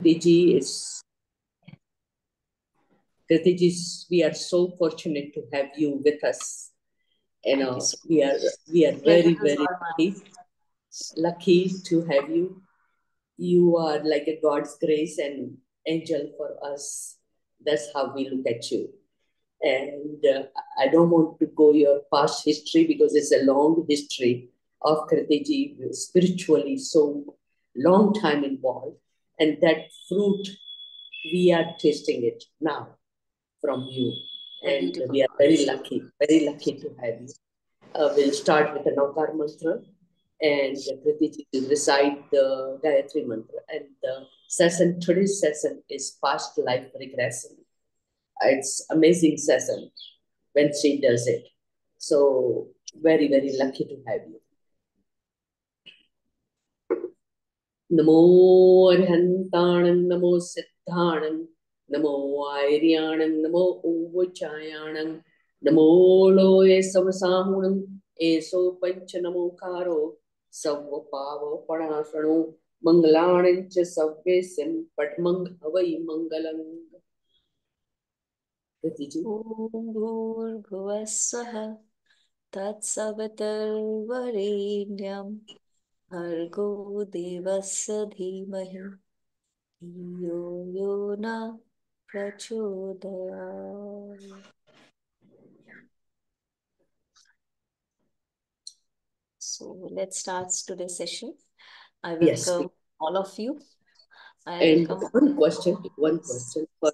Kriti is Kriti, we are so fortunate to have you with us. Thank you so We are much. Pleasure very is very all mine. lucky to have you. You are like a God's grace and angel for us. That's how we look at you. And I don't want to go your past history because it's a long history of Kritiji, spiritually, so long time involved. And that fruit, we are tasting it now from you. The And beautiful we are words. very lucky to have you. We'll start with the Naukar mantra, and Kritiji will recite the Gayatri mantra. And the session, today's session is past life regression. It's amazing session when she does it. So very, very lucky to have you. Namo Arhantanam, Namo Siddhanam, Namo Airyanam, Namo Uvachayanam, Namo Loye Savasamunam, Eso Panchanamo Karo, Savapavo Panasano, Mangalancha Savvesim, Patmang Havai Mangalam. ॐ भूर्भुवः स्वः तत्सवितुर्वरेण्यं भर्गो देवस्य धीमहि धियो यो न प्रचोदयात्. So let's start today's session. I Yes, welcome all of you. I and welcome one question for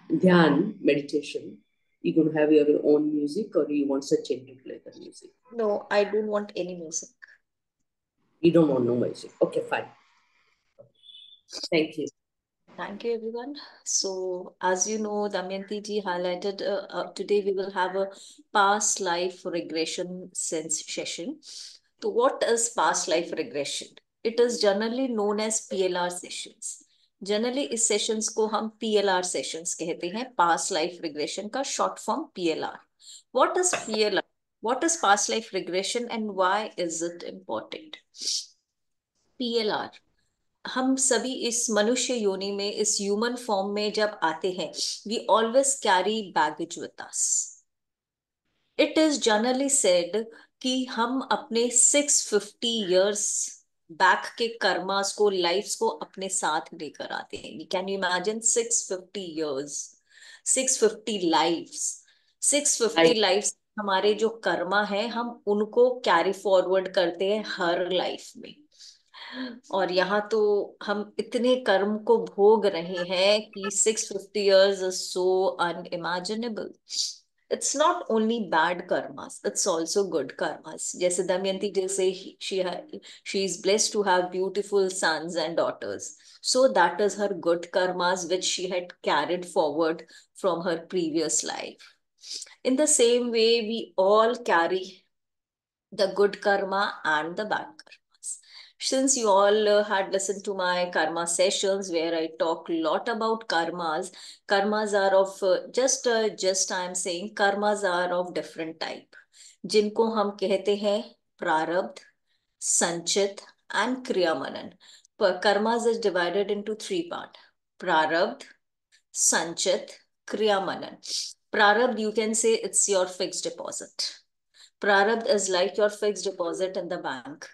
dhyan meditation. You going to have your own music, or you want Sachin to play the music? No, I don't want any music. You don't want no music. Okay, fine. Thank you. Thank you, everyone. So, as you know, Damayanti ji highlighted today we will have a past life regression sense session. So, what is past life regression? It is generally known as PLR sessions. Generally इस sessions को हम PLR sessions कहते हैं, past life regression का short form PLR. What is PLR? What is past life regression and why is it important? PLR, हम सभी इस मनुष्य योनि में, इस ह्यूमन फॉर्म में जब आते हैं, we always carry baggage with us. It is generally said कि हम अपने 650 years बैक के कर्मास को, लाइफ्स को अपने साथ लेकर आते हैं. Can you imagine 650 years, 650 lifes, 650 lifes. हमारे जो कर्मा है हम उनको कैरी फॉरवर्ड करते हैं हर लाइफ में. और यहाँ तो हम इतने कर्म को भोग रहे हैं कि 650 years is so unimaginable. It's not only bad karmas, it's also good karmas. जैसे दमयंती जैसे she is blessed to have beautiful sons and daughters. So that is her good karmas which she had carried forward from her previous life. In the same way, we all carry the good karma and the bad karmas. Since you all had listened to my karma sessions where I talk a lot about karmas are of just I am saying karmas are of different type, जिनको हम कहते हैं प्रारब्ध, संचित and क्रियामनन. Karmas is divided into three parts: prarabdh, sanchit, kriyamanan. Prarabdh, you can say it's your fixed deposit. प्रारब्ध is like your fix deposit in the bank,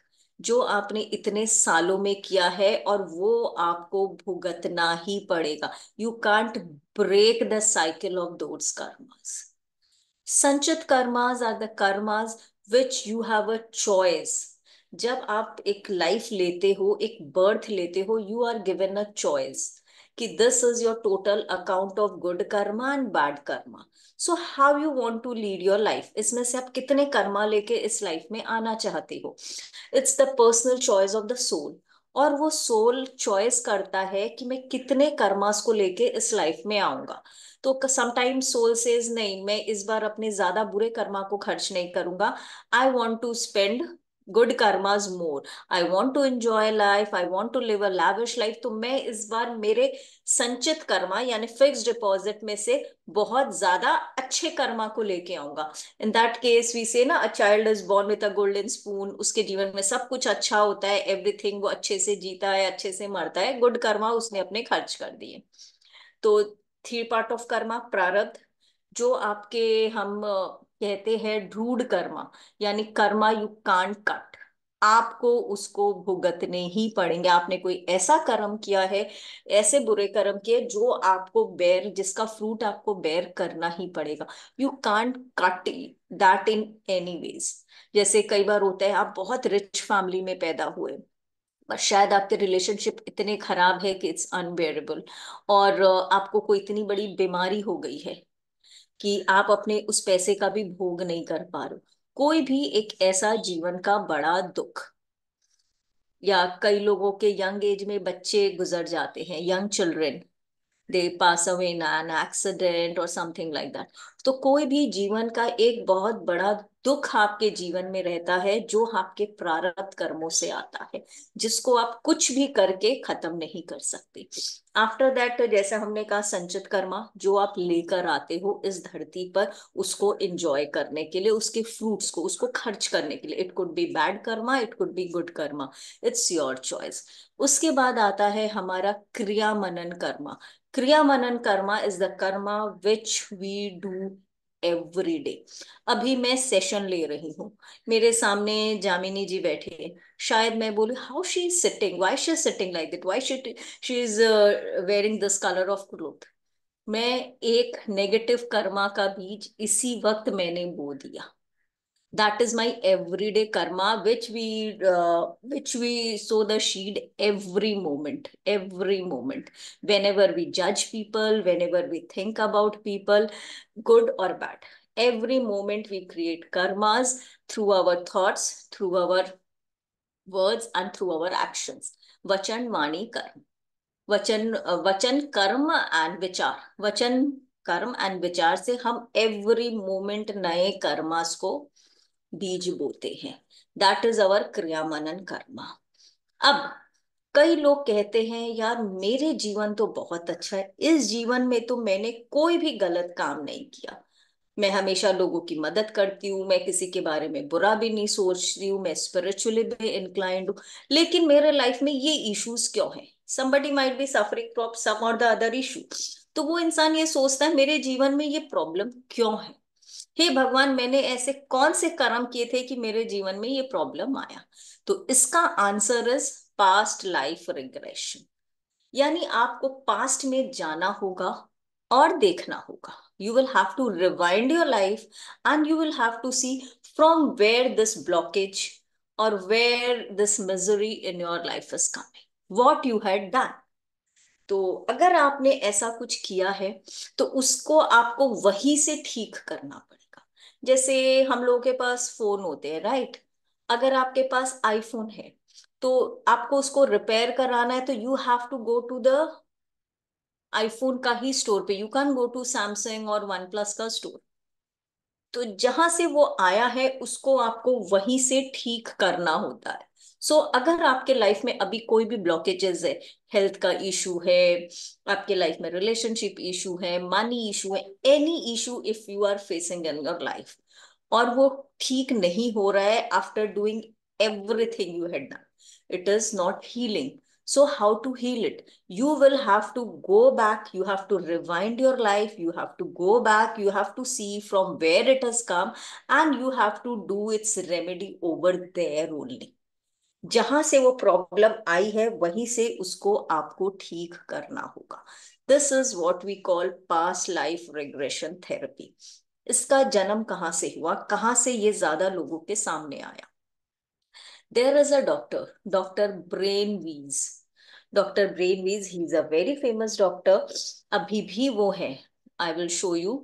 जो आपने इतने सालों में किया है और वो आपको भुगतना ही पड़ेगा. You can't break the cycle of those karmas. Sanchit karmas are the karmas which you have a choice. जब आप एक लाइफ लेते हो, एक बर्थ लेते हो, you are given a choice कि this is your total account of good karma and bad karma. So how you want to lead your life, इसमें से आप कितने कर्मा लेके इस लाइफ में आना चाहते हो. It's the personal choice of the soul. और वो सोल चॉइस करता है कि मैं कितने कर्मास को लेके इस लाइफ में आऊंगा. तो समटाइम्स सोल सेज नहीं, मैं इस बार अपने ज्यादा बुरे कर्मा को खर्च नहीं करूंगा. I want to spend good karmas more, I want to enjoy life, I want to live a lavish life, तो मैं इस बार मेरे संचित कर्मा यानी फिक्स डिपॉजिट में से बहुत ज्यादा अच्छे कर्मा को लेके आऊंगा। In that case we say ना, a child is born with a golden spoon, उसके जीवन में सब कुछ अच्छा होता है, एवरीथिंग, वो अच्छे से जीता है, अच्छे से मरता है, गुड कर्मा उसने अपने खर्च कर दिए। तो थ्री पार्ट ऑफ कर्मा, प्रारब्ध, जो आपके हम कहते हैं ढूढ़ कर्मा, यानी कर्मा यू कांट कट, आपको उसको भुगतने ही पड़ेंगे। आपने कोई ऐसा कर्म किया है, ऐसे बुरे कर्म किए जो आपको बेर, जिसका फ्रूट आपको बेर करना ही पड़ेगा। You can't cut that in any ways. जैसे कई बार होता है आप बहुत रिच फैमिली में पैदा हुए, पर शायद आपके रिलेशनशिप इतने खराब है कि इट्स अनबेरेबल, और आपको कोई इतनी बड़ी बीमारी हो गई है कि आप अपने उस पैसे का भी भोग नहीं कर पा रहे हो। कोई भी एक ऐसा जीवन का बड़ा दुख, या कई लोगों के यंग एज में बच्चे गुजर जाते हैं, young children, they pass away in an accident और समथिंग लाइक दैट। तो कोई भी जीवन का एक बहुत बड़ा दुख आपके जीवन में रहता है जो आपके प्रारब्ध कर्मों से आता है, जिसको आप कुछ भी करके खत्म नहीं कर सकते। आफ्टर दैट, जैसा हमने कहा, संचित कर्मा जो आप लेकर आते हो इस धरती पर, उसको एंजॉय करने के लिए, उसके फ्रूट्स को, उसको खर्च करने के लिए। It could be bad karma, it could be good karma, it's your choice. उसके बाद आता है हमारा kriyaman karma. Kriyaman karma is the karma which we do every day. अभी मैं सेशन ले रही हूँ, मेरे सामने जामिनी जी बैठे हैं, शायद मैं बोलूँ how she is sitting, why she is sitting like that, why she is wearing this colour of cloth. मैं एक नेगेटिव कर्मा का बीज इसी वक्त मैंने बो दिया। that is my everyday karma, which we sow the seed every moment, whenever we judge people, whenever we think about people, good or bad, every moment we create karmas through our thoughts, through our words, and through our actions. Vachan vani karma, वचन कर्म and विचार, वचन कर्म and विचार से हम every moment नए karmas को बीज बोते हैं। दैट इज अवर क्रिया मनन कर्मा। अब कई लोग कहते हैं यार मेरे जीवन तो बहुत अच्छा है, इस जीवन में तो मैंने कोई भी गलत काम नहीं किया, मैं हमेशा लोगों की मदद करती हूँ, मैं किसी के बारे में बुरा भी नहीं सोचती हूँ, मैं स्पिरिचुअली भी इंक्लाइंड हूँ, लेकिन मेरे लाइफ में ये इश्यूज क्यों है? somebody might be suffering from some or the other issue। तो वो इंसान ये सोचता है मेरे जीवन में ये प्रॉब्लम क्यों है, हे भगवान मैंने ऐसे कौन से कर्म किए थे कि मेरे जीवन में ये प्रॉब्लम आया? तो इसका answer is past life regression. यानी आपको पास्ट में जाना होगा और देखना होगा। You will have to rewind your life and you will have to see from where this blockage और where this misery in your life is coming, what you had done. तो अगर आपने ऐसा कुछ किया है तो उसको आपको वहीं से ठीक करना पड़ेगा। जैसे हम लोगों के पास फोन होते हैं, राइट? अगर आपके पास आईफोन है तो आपको उसको रिपेयर कराना है तो you have to go to the iPhone का ही स्टोर पे, you can go to Samsung और वन प्लस का स्टोर। तो जहां से वो आया है उसको आपको वहीं से ठीक करना होता है। सो अगर आपके लाइफ में अभी कोई भी ब्लॉकेजेस है, हेल्थ का इशू है, आपके लाइफ में रिलेशनशिप इशू है, मनी इशू है, any issue if you are facing in your life, और वो ठीक नहीं हो रहा है after doing everything you had done, it is not healing. So how to heal it? You will have to go back, you have to rewind your life, you have to go back, you have to see from where it has come, and you have to do its remedy over there only। जहां से वो problem आई है वहीं से उसको आपको ठीक करना होगा। This is what we call past life regression therapy. इसका जन्म कहाँ से हुआ, कहाँ से ये ज्यादा लोगों के सामने आया? There is a doctor, doctor Brian Weiss. Doctor Brian Weiss, he is a very famous doctor, अभी भी वो है। I will show you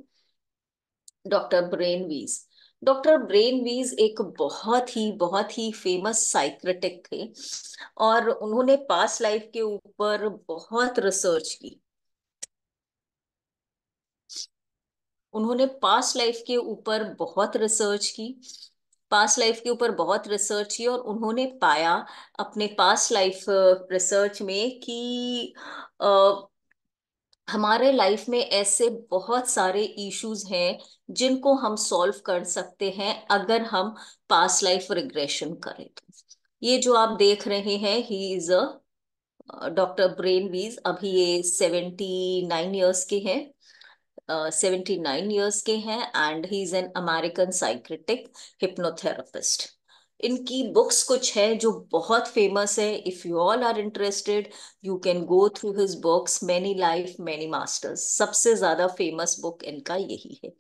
doctor Brian Weiss. Doctor Brian Weiss एक बहुत ही फेमस साइक्रेटिक थे, और उन्होंने पास्ट लाइफ के ऊपर बहुत रिसर्च की। उन्होंने पास्ट लाइफ के ऊपर बहुत रिसर्च की पास्ट लाइफ के ऊपर बहुत रिसर्च की और उन्होंने पाया अपने पास्ट लाइफ रिसर्च में कि हमारे लाइफ में ऐसे बहुत सारे इश्यूज हैं जिनको हम सॉल्व कर सकते हैं अगर हम पास्ट लाइफ रिग्रेशन करें तो। ये जो आप देख रहे हैं, ही इज अ डॉक्टर ब्रेनवीज। अभी ये 79 ईयर्स के हैं, 79 ईयर्स के हैं, and he is an American psychiatric hypnotherapist. इनकी बुक्स कुछ है जो बहुत फेमस है। If you all are interested, you can go through his books. Many life many masters सबसे ज्यादा फेमस बुक इनका यही है,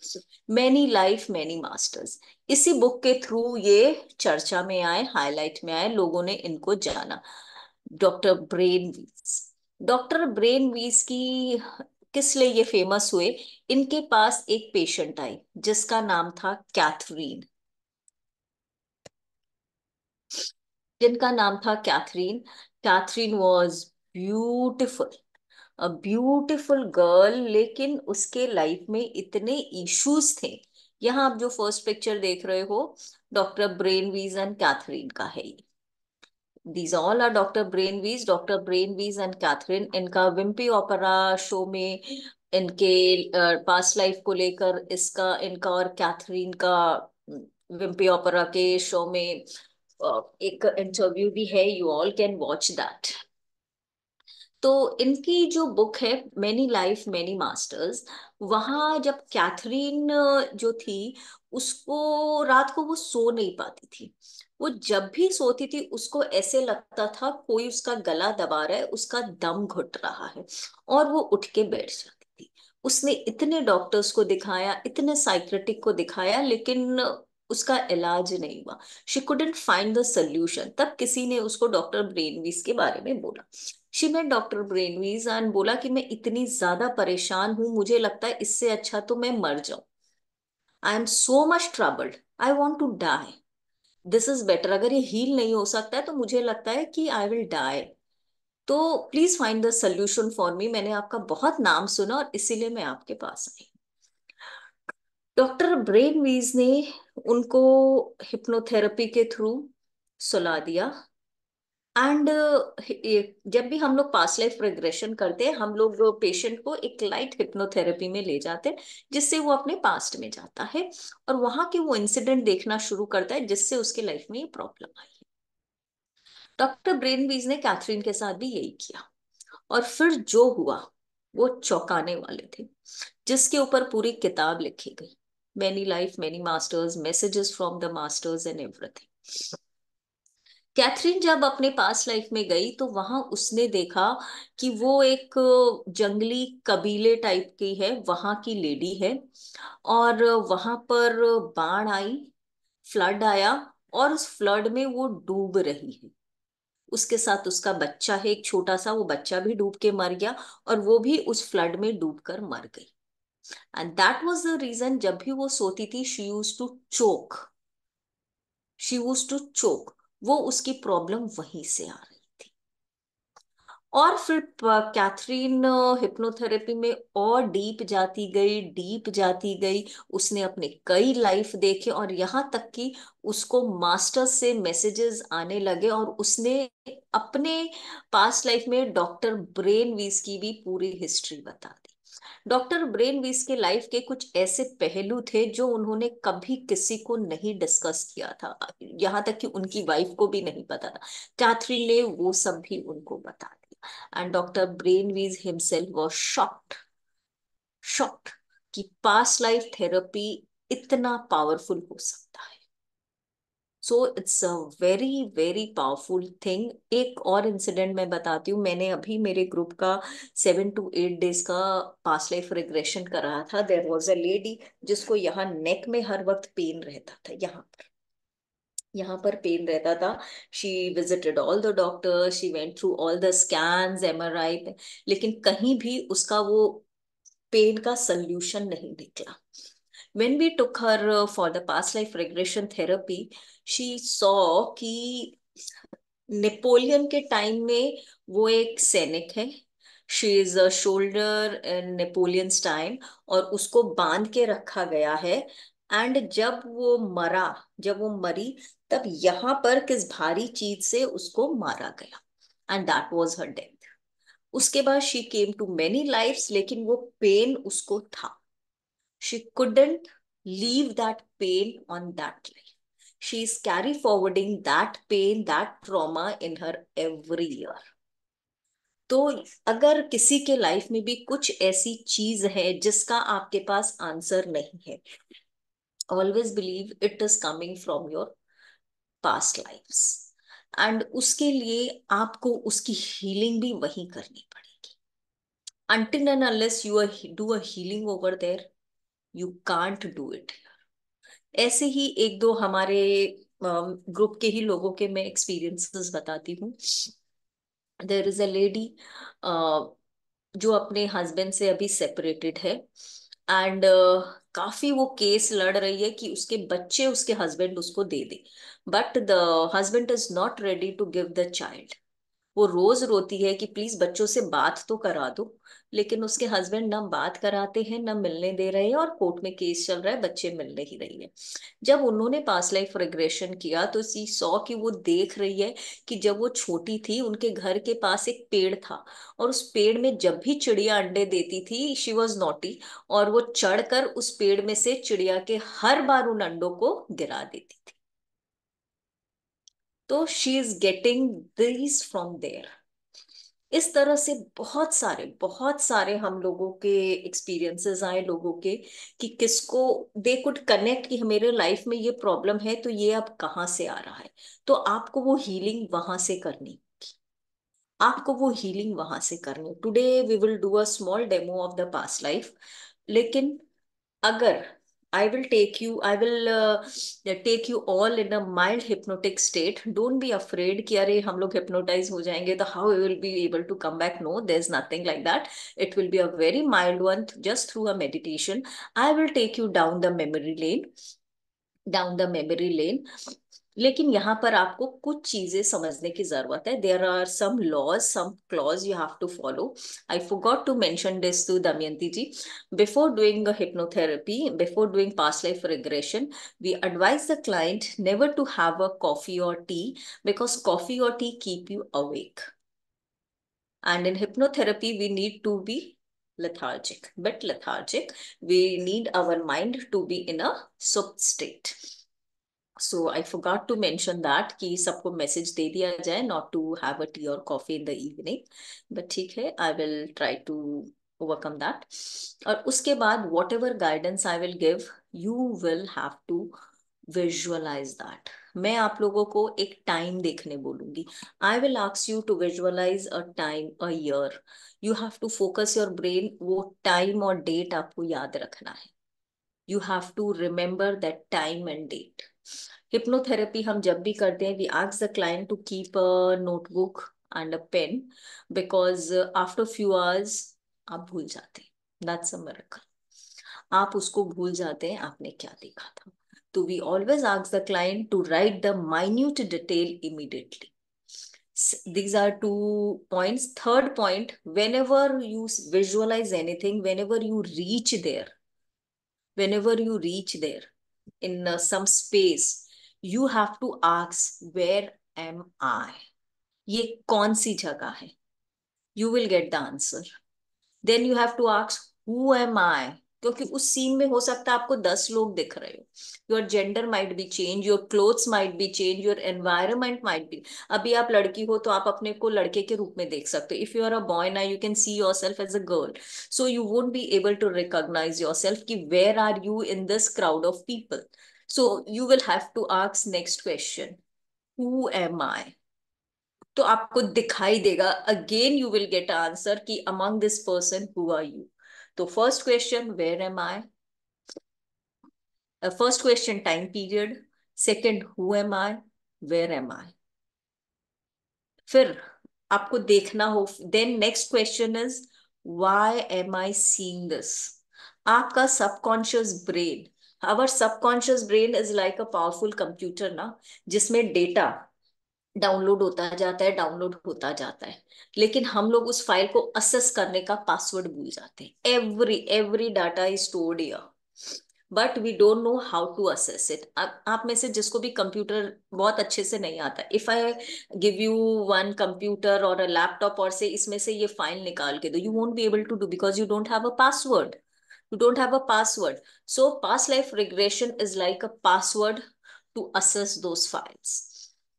मैनी लाइफ मैनी मास्टर्स। इसी बुक के थ्रू ये चर्चा में आए, हाईलाइट में आए, लोगों ने इनको जाना। डॉक्टर ब्रेनवीज, डॉक्टर ब्रेनवीज की किस लिए ये फेमस हुए? इनके पास एक पेशेंट आई जिसका नाम था कैथरीन, जिनका नाम था Catherine. Catherine was beautiful, a beautiful girl, लेकिन उसके लाइफ में इतने इश्यूज थे। यहाँ आप जो फर्स्ट पिक्चर देख रहे हो, डॉक्टर ब्रेनवीज एंड कैथरीन का है ये। These all are doctor Brian Weiss, doctor Brian Weiss and Catherine. इनका विम्पी ओपेरा शो में इनके पास्ट लाइफ को लेकर इसका, इनका और कैथरीन का विम्पी ओपेरा के शो में एक इंटरव्यू भी है। You all can watch that. तो इनकी जो बुक है मैनी लाइफ मैनी मास्टर्स, वहां जब कैथरीन जो थी, उसको रात को वो सो नहीं पाती थी। वो जब भी सोती थी उसको ऐसे लगता था कोई उसका गला दबा रहा है, उसका दम घुट रहा है, और वो उठ के बैठ जाती थी। उसने इतने डॉक्टर्स को दिखाया, इतने साइक्रेटिक को दिखाया, लेकिन उसका इलाज नहीं हुआ। She couldn't find the solution. तब किसी ने उसको डॉक्टर ब्रेनवीस के बारे में बोला। She met doctor Brian Weiss and बोला कि मैं इतनी ज्यादा परेशान हूं, मुझे लगता है इससे अच्छा तो मैं मर जाऊं। I am so much troubled, I want to die, this is better. अगर ये हील नहीं हो सकता है तो मुझे लगता है कि आई विल डाई। तो please find the solution for me. मैंने आपका बहुत नाम सुना और इसीलिए मैं आपके पास आई। डॉक्टर ब्रेनवीज ने उनको हिप्नोथेरेपी के थ्रू सुला दिया। एंड जब भी हम लोग पास्ट लाइफ रिग्रेशन करते हैं, हम लोग पेशेंट को एक लाइट हिप्नोथेरेपी में ले जाते हैं, जिससे वो अपने पास्ट में जाता है और वहां के वो इंसिडेंट देखना शुरू करता है जिससे उसके लाइफ में ये प्रॉब्लम आई। डॉक्टर ब्रेनवीज ने कैथरीन के साथ भी यही किया, और फिर जो हुआ वो चौंकाने वाले थे, जिसके ऊपर पूरी किताब लिखी गई, many life many masters, messages from the masters and everything. Catherine जब अपने पास्ट लाइफ में गई तो वहां उसने देखा कि वो एक जंगली कबीले टाइप की है, वहां की लेडी है, और वहां पर बाढ़ आई, फ्लड आया, और उस फ्लड में वो डूब रही है। उसके साथ उसका बच्चा है एक छोटा सा, वो बच्चा भी डूब के मर गया, और वो भी उस फ्लड में डूब कर मर गई। And that was the reason, जब भी वो सोती थी she used to choke, she used to choke. वो उसकी प्रॉब्लम वहीं से आ रही थी। और फिर कैथरीन हिप्नोथेरेपी में और डीप जाती गई, डीप जाती गई। उसने अपने कई लाइफ देखे, और यहाँ तक कि उसको मास्टर से मैसेजेस आने लगे, और उसने अपने पास्ट लाइफ में डॉक्टर ब्रेनवीज की भी पूरी हिस्ट्री बता दी। डॉक्टर ब्रेनवीज के लाइफ के कुछ ऐसे पहलू थे जो उन्होंने कभी किसी को नहीं डिस्कस किया था, यहाँ तक कि उनकी वाइफ को भी नहीं पता था। कैथरीन ने वो सब भी उनको बता दिया, and doctor Brian Weiss himself was shocked, shocked कि पास्ट लाइफ थेरेपी इतना पावरफुल हो सकता है। So it's a very very powerful thing. एक और इंसिडेंट मैं बताती हूँ। मैंने अभी मेरे ग्रुप का 7 to 8 डेज का पास्ट लाइफ रिग्रेशन कराया था। देयर वॉज अ लेडी जिसको यहाँ नेक में हर वक्त पेन रहता था, यहाँ पर पेन रहता था। She visited all the doctor, she went through all the scans, MRI, लेकिन कहीं भी उसका वो पेन का सोल्यूशन नहीं निकला। When we took her for the past life regression therapy, she saw कि नेपोलियन के टाइम में वो एक सैनिक है। She is a soldier in Napoleon's time, और उसको बांध के रखा गया है। एंड जब वो मरी, तब यहां पर किस भारी चीज से उसको मारा गया, and that was her death. उसके बाद she came to many lifes, लेकिन वो पेन उसको था। She couldn't leave that pain on that life. She is carry forwarding that pain, that trauma in her every year. तो अगर किसी के लाइफ में भी कुछ ऐसी चीज है जिसका आपके पास आंसर नहीं है, always believe it is coming from your past lifes, and उसके लिए आपको उसकी हीलिंग भी वही करनी पड़ेगी। until and unless do a healing over there, you can't do it। ऐसे ही एक दो हमारे ग्रुप के ही लोगों के मैं एक्सपीरियंसेस बताती हूँ। देर इज अ लेडी जो अपने हस्बैंड से अभी सेपरेटेड है, एंड काफी वो केस लड़ रही है कि उसके बच्चे उसके हस्बैंड उसको दे दे, but the husband is not ready to give the child. वो रोज रोती है कि प्लीज बच्चों से बात तो करा दो, लेकिन उसके हस्बैंड ना बात कराते हैं ना मिलने दे रहे हैं, और कोर्ट में केस चल रहा है, बच्चे मिल नहीं रही है। जब उन्होंने पास्ट लाइफ रिग्रेशन किया तो सी सॉ कि वो देख रही है कि जब वो छोटी थी उनके घर के पास एक पेड़ था, और उस पेड़ में जब भी चिड़िया अंडे देती थी, शी वॉज नॉटी, और वो चढ़कर उस पेड़ में से चिड़िया के हर बार उन अंडों को गिरा देती थी। तो she is getting this from there. इस तरह से बहुत सारे हम लोगों के एक्सपीरियंसेस आए लोगों के, कि किसको दे कुड कनेक्ट कि मेरे लाइफ में ये प्रॉब्लम है, तो ये अब कहाँ से आ रहा है। तो आपको वो हीलिंग वहां से करनी, आपको वो हीलिंग वहां से करनी। Today we will do a small demo of the past life. लेकिन अगर I will take you all in a mild hypnotic state. Don't be afraid कि अरे हम लोग hypnotize हो जाएंगे तो how we will be able to come back. No, there's nothing like that. It will be a very mild one, just through a meditation. I will take you down the memory lane। लेकिन यहाँ पर आपको कुछ चीजें समझने की जरूरत है। There are some laws, some clauses you have to follow. I forgot to mention this to Damayanti ji। Before doing a hypnotherapy, before doing past life regression, we advise the client never to have a coffee or tea, because coffee or tea keep you awake, and in hypnotherapy we need to be lethargic, we need our mind to be in a supt state। So I forgot to mention that कि सबको message दे दिया जाए not to have a tea और coffee in the evening, but ठीक है, I will try to overcome that. और उसके बाद whatever guidance I will give, you will have to visualize that. मैं आप लोगों को एक टाइम देखने बोलूंगी। I will ask you to visualize a time, a year. You have to focus your brain, वो टाइम और डेट आपको याद रखना है। You have to remember that time and date. Hypnotherapy हम जब भी करते हैं, we ask the client to keep a notebook and a pen, because after few hours आप भूल जाते हैं। That's a miracle. आप उसको भूल जाते हैं आपने क्या देखा था। तो we always ask the client to write the minute detail immediately. These are 2 points. Third point, whenever you visualize anything, whenever you reach there in some space, you have to ask, where am I? ये कौन सी जगह है? You will get the answer. Then you have to ask, who am I? क्योंकि उस scene में हो सकता है आपको 10 लोग दिख रहे हो। Your gender might be change, your clothes might be change, your environment might be. अभी आप लड़की हो तो आप अपने को लड़के के रूप में देख सकते हो। If you are a boy ना, you can see yourself as a girl, so you won't be able to recognize yourself कि where are you in this crowd of people. So you will have to ask next question, who am I? तो आपको दिखाई देगा, again you will get answer कि among this person who are you. तो first question, where am I? First question, time period. Second, who am I? Where am I? फिर आपको देखना हो, then next question is, why am I seeing this? आपका subconscious brain, our subconscious brain is like a powerful computer ना, जिसमें data download होता जाता है, लेकिन हम लोग उस फाइल को असेस करने का पासवर्ड भूल जाते हैं। Every data is stored here. But we don't know how to access it. आप में से जिसको भी कंप्यूटर बहुत अच्छे से नहीं आता, if I give you one computer और अ लैपटॉप और से इसमें से ये फाइल निकाल के दो, you won't be able to do because you don't have a password. You don't have a password. So past life regression is like a password to assess those files.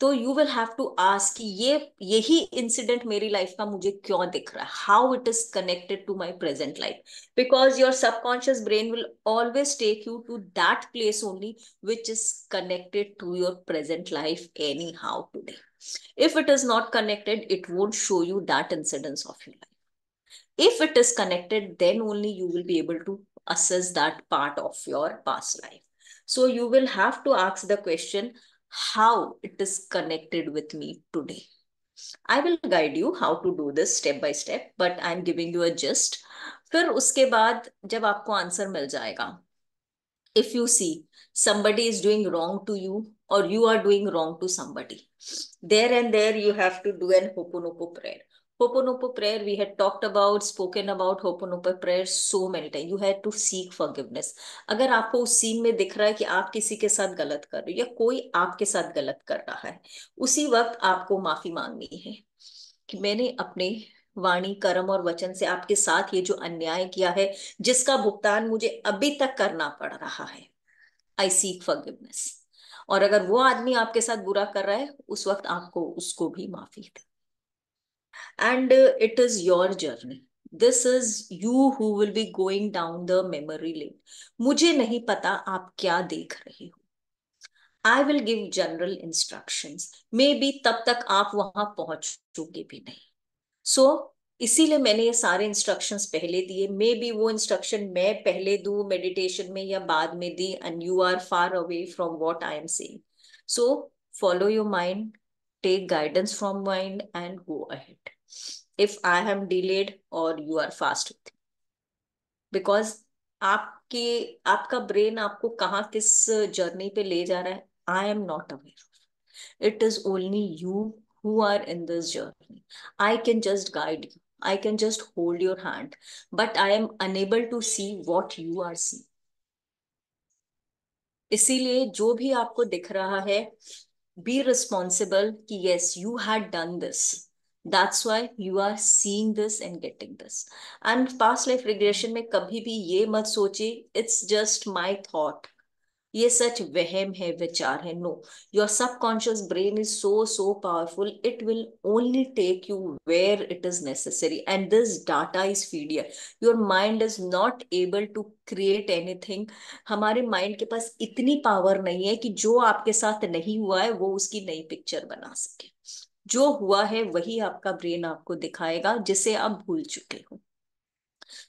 तो you will have to ask कि ये यही incident मेरी life का मुझे क्यों दिख रहा है, how it is connected to my present life, because your subconscious brain will always take you to that place only which is connected to your present life anyhow today. If it is not connected, it won't show you that incidence of your life. If it is connected, then only you will be able to assess that part of your past life. So you will have to ask the question, how it is connected with me today. I will guide you how to do this step by step, but I'm giving you a gist. फिर उसके बाद जब आपको answer मिल जाएगा, if you see somebody is doing wrong to you or you are doing wrong to somebody, there and there you have to do an Hoponopo prayer. Hoponopo prayer, we had talked about, spoken about Hoponopo prayer so many times. You had to seek forgiveness. अगर आपको उस scene में दिख रहा है कि आप किसी के साथ गलत कर रहे हो या कोई आपके साथ गलत कर रहा है, उसी वक्त आपको माफी मांगनी है कि मैंने अपने वाणी कर्म और वचन से आपके साथ ये जो अन्याय किया है, जिसका भुगतान मुझे अभी तक करना पड़ रहा है, आई सीक फॉरगिवनेस। और अगर वो आदमी आपके साथ बुरा कर रहा है, उस वक्त आपको उसको भी माफी दे। And it is your journey, this is you who will be going down the memory lane. मुझे नहीं पता आप क्या देख रहे हो, I will give general instructions, maybe तब तक आप वहां पहुंच चुके भी नहीं। सो इसीलिए मैंने ये सारे इंस्ट्रक्शंस पहले दिए। मे बी वो इंस्ट्रक्शन मैं पहले दूं मेडिटेशन में या बाद में दी, and you are far away from what I am saying. So follow your mind, take guidance from mind and go ahead. If I am delayed और you are fast with, because आपके आपका brain आपको कहाँ किस journey पे ले जा रहा है, I am not aware. It is only you who are in this journey. I can just guide you. I can just hold your hand, but I am unable to see what you are seeing. इसीलिए जो भी आपको दिख रहा है, be responsible कि yes, you had done this. That's why you are seeing this and getting this. And past life regression में कभी भी ये मत सोचिए, it's just my thought, ये सच वहम है, विचार है। No, your subconscious brain is so powerful, it will only take you where it is necessary, and this data is फीडियर। Your mind is not able to create anything. हमारे mind के पास इतनी पावर नहीं है कि जो आपके साथ नहीं हुआ है वो उसकी नई पिक्चर बना सके। जो हुआ है वही आपका ब्रेन आपको दिखाएगा, जिसे आप भूल चुके हो।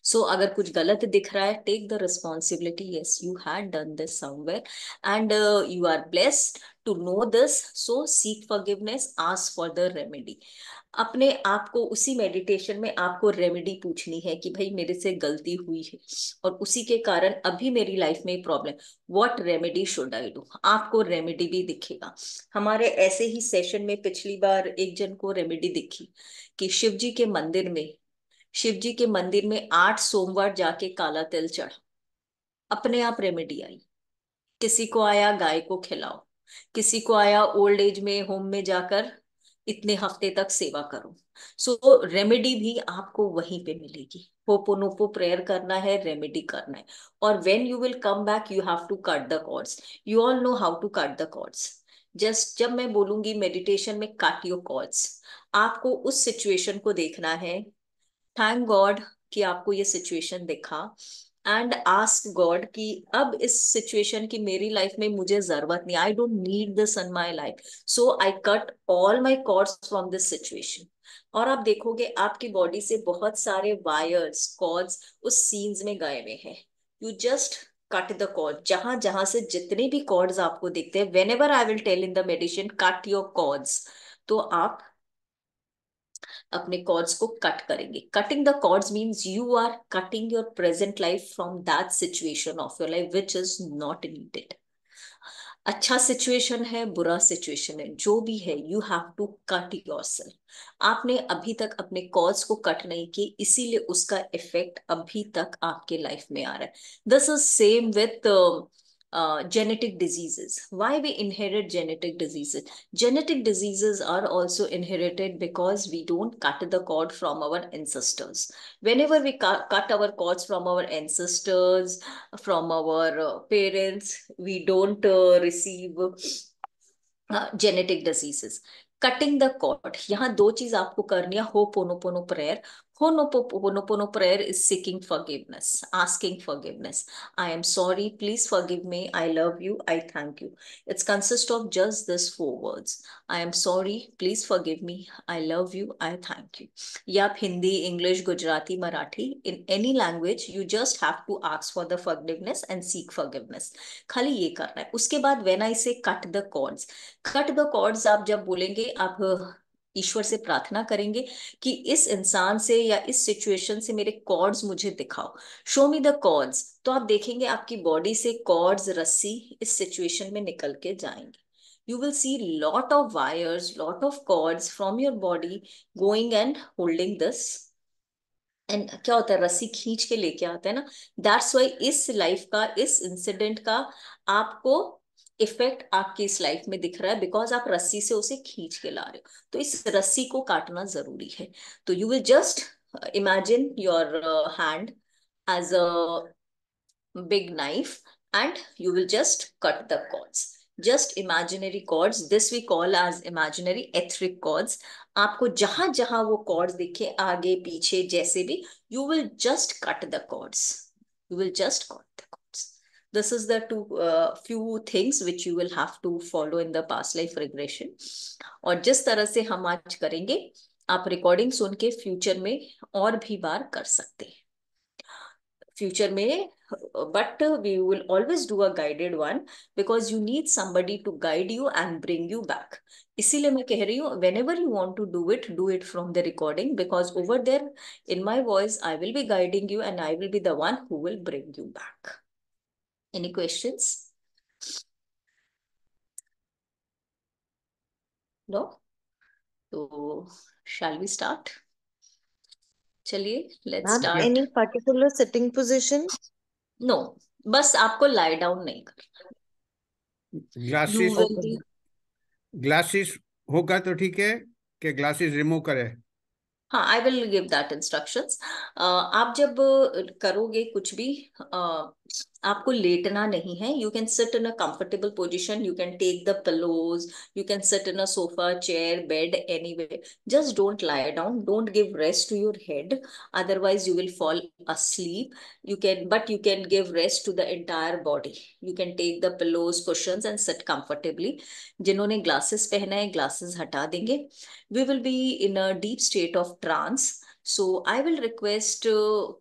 सो अगर कुछ गलत दिख रहा है, take the responsibility, yes you had done this somewhere and you are blessed to know this. So seek forgiveness, ask for the remedy. अपने आप को उसी मेडिटेशन में आपको रेमेडी पूछनी है कि भाई मेरे से गलती हुई है और उसी के कारण अभी मेरी लाइफ में problem, what remedy should I do. आपको रेमेडी भी दिखेगा। हमारे ऐसे ही सेशन में पिछली बार एक जन को रेमेडी दिखी कि शिव जी के मंदिर में 8 सोमवार जाके काला तिल चढ़ा, अपने आप रेमेडी आई। किसी को आया गाय को खिलाओ, किसी को आया ओल्ड एज में होम में जाकर इतने हफ्ते तक सेवा करो। सो रेमेडी भी आपको वहीं पे मिलेगी। होपोनोपो प्रेयर करना है, रेमेडी करना है। और when you will come back, you have to cut the cords. You all know how to cut the cords. Just जब मैं बोलूंगी मेडिटेशन में काट योर कॉर्ड्स, आपको उस सिचुएशन को देखना है। थैंक गॉड कि आपको ये सिचुएशन दिखा, एंड आस्क गॉड कि अब इस सिचुएशन की मेरी लाइफ में मुझे जरूरत नहीं, I don't need this in my life, so I cut all my cords from this situation. और आप देखोगे आपकी बॉडी से बहुत सारे वायर्स कॉर्ड्स उस सीन्स में गए हुए हैं। You just cut the cord, जहां जहां से जितने भी कॉर्ड्स आपको दिखते हैं, whenever I will tell in the meditation cut your cords, तो आप अपने कॉर्ड्स को कट करेंगे। Cutting the cords means you are cutting your present life from that situation of your life which is not needed. अच्छा situation है, बुरा situation है, जो भी है, you have to cut yourself. आपने अभी तक अपने कॉज को कट नहीं की, इसीलिए उसका इफेक्ट अभी तक आपके लाइफ में आ रहा है। This is same with genetic diseases. Why we inherit genetic diseases? Genetic diseases are also inherited because we don't cut the cord from our ancestors. Whenever we cut our cords from our ancestors, from our parents, we don't receive genetic diseases. Cutting the cord, यहाँ दो चीज आपको करनी है। Ho'oponopono prayer. Ho'oponopono prayer is seeking forgiveness, asking forgiveness. I am sorry, please forgive me, I love you, I thank you. It's consist of just this four words: I am sorry, please forgive me, I love you, I thank you. या आप Hindi, English, Gujarati, Marathi, in any language, you just have to ask for the forgiveness and seek forgiveness. खाली ये करना है। उसके बाद when I say cut the cords, cut the cords आप जब बोलेंगे, आप ईश्वर से प्रार्थना करेंगे कि इस इंसान से या इस सिचुएशन से मेरे कॉर्ड्स मुझे दिखाओ, शो मी द कॉर्ड्स। तो आप देखेंगे आपकी बॉडी से कॉर्ड्स, रस्सी इस सिचुएशन में निकल के जाएंगे। You will see lot of wires, lot of cords from your body going and holding this। And क्या होता है, रस्सी खींच के लेके आता है ना। दैट्स वाई इस लाइफ का, इस इंसिडेंट का आपको इफेक्ट आपकी इस लाइफ में दिख रहा है, बिकॉज आप रस्सी से उसे खींच के ला रहे हो। तो इस रस्सी को काटना जरूरी है। तो you will just imagine your hand as a big knife, and you will just cut the cords. Just imaginary cords, this we call as imaginary etheric cords। आपको जहां जहां वो cords दिखे, आगे पीछे जैसे भी, you will just cut the cords, you will just cut the cords। This is the two few things which you will have to follow in the past life regression। और जिस तरह से हम आज करेंगे, आप रिकॉर्डिंग सुन के फ्यूचर में और भी बार कर सकते हैं। फ्यूचर में, but we will always do a guided one because you need somebody to guide you and bring you back। इसीलिए मैं कह रही हूँ, whenever you want to do it from the recording, because over there in my voice I will be guiding you and I will be the one who will bring you back। Any questions? No? तो shall we start? चलिए, let's ma'am, start। Any particular sitting position? No, बस आपको lie down नहीं करना। You glasses will be, glasses होगा तो ठीक है कि ग्लासेस रिमूव करे? हाँ, I will give that instructions. आप जब करोगे कुछ भी, आपको लेटना नहीं है। You can sit in a comfortable position, you can take the pillows, you can sit in a sofa, chair, bed, anyway. Just don't lie down, don't give rest to your head, otherwise you will fall asleep। You can, but you can give rest to the entire body। You can take the pillows, cushions and sit comfortably। जिन्होंने glasses पहना है, glasses हटा देंगे। We will be in a deep state of trance। So I will request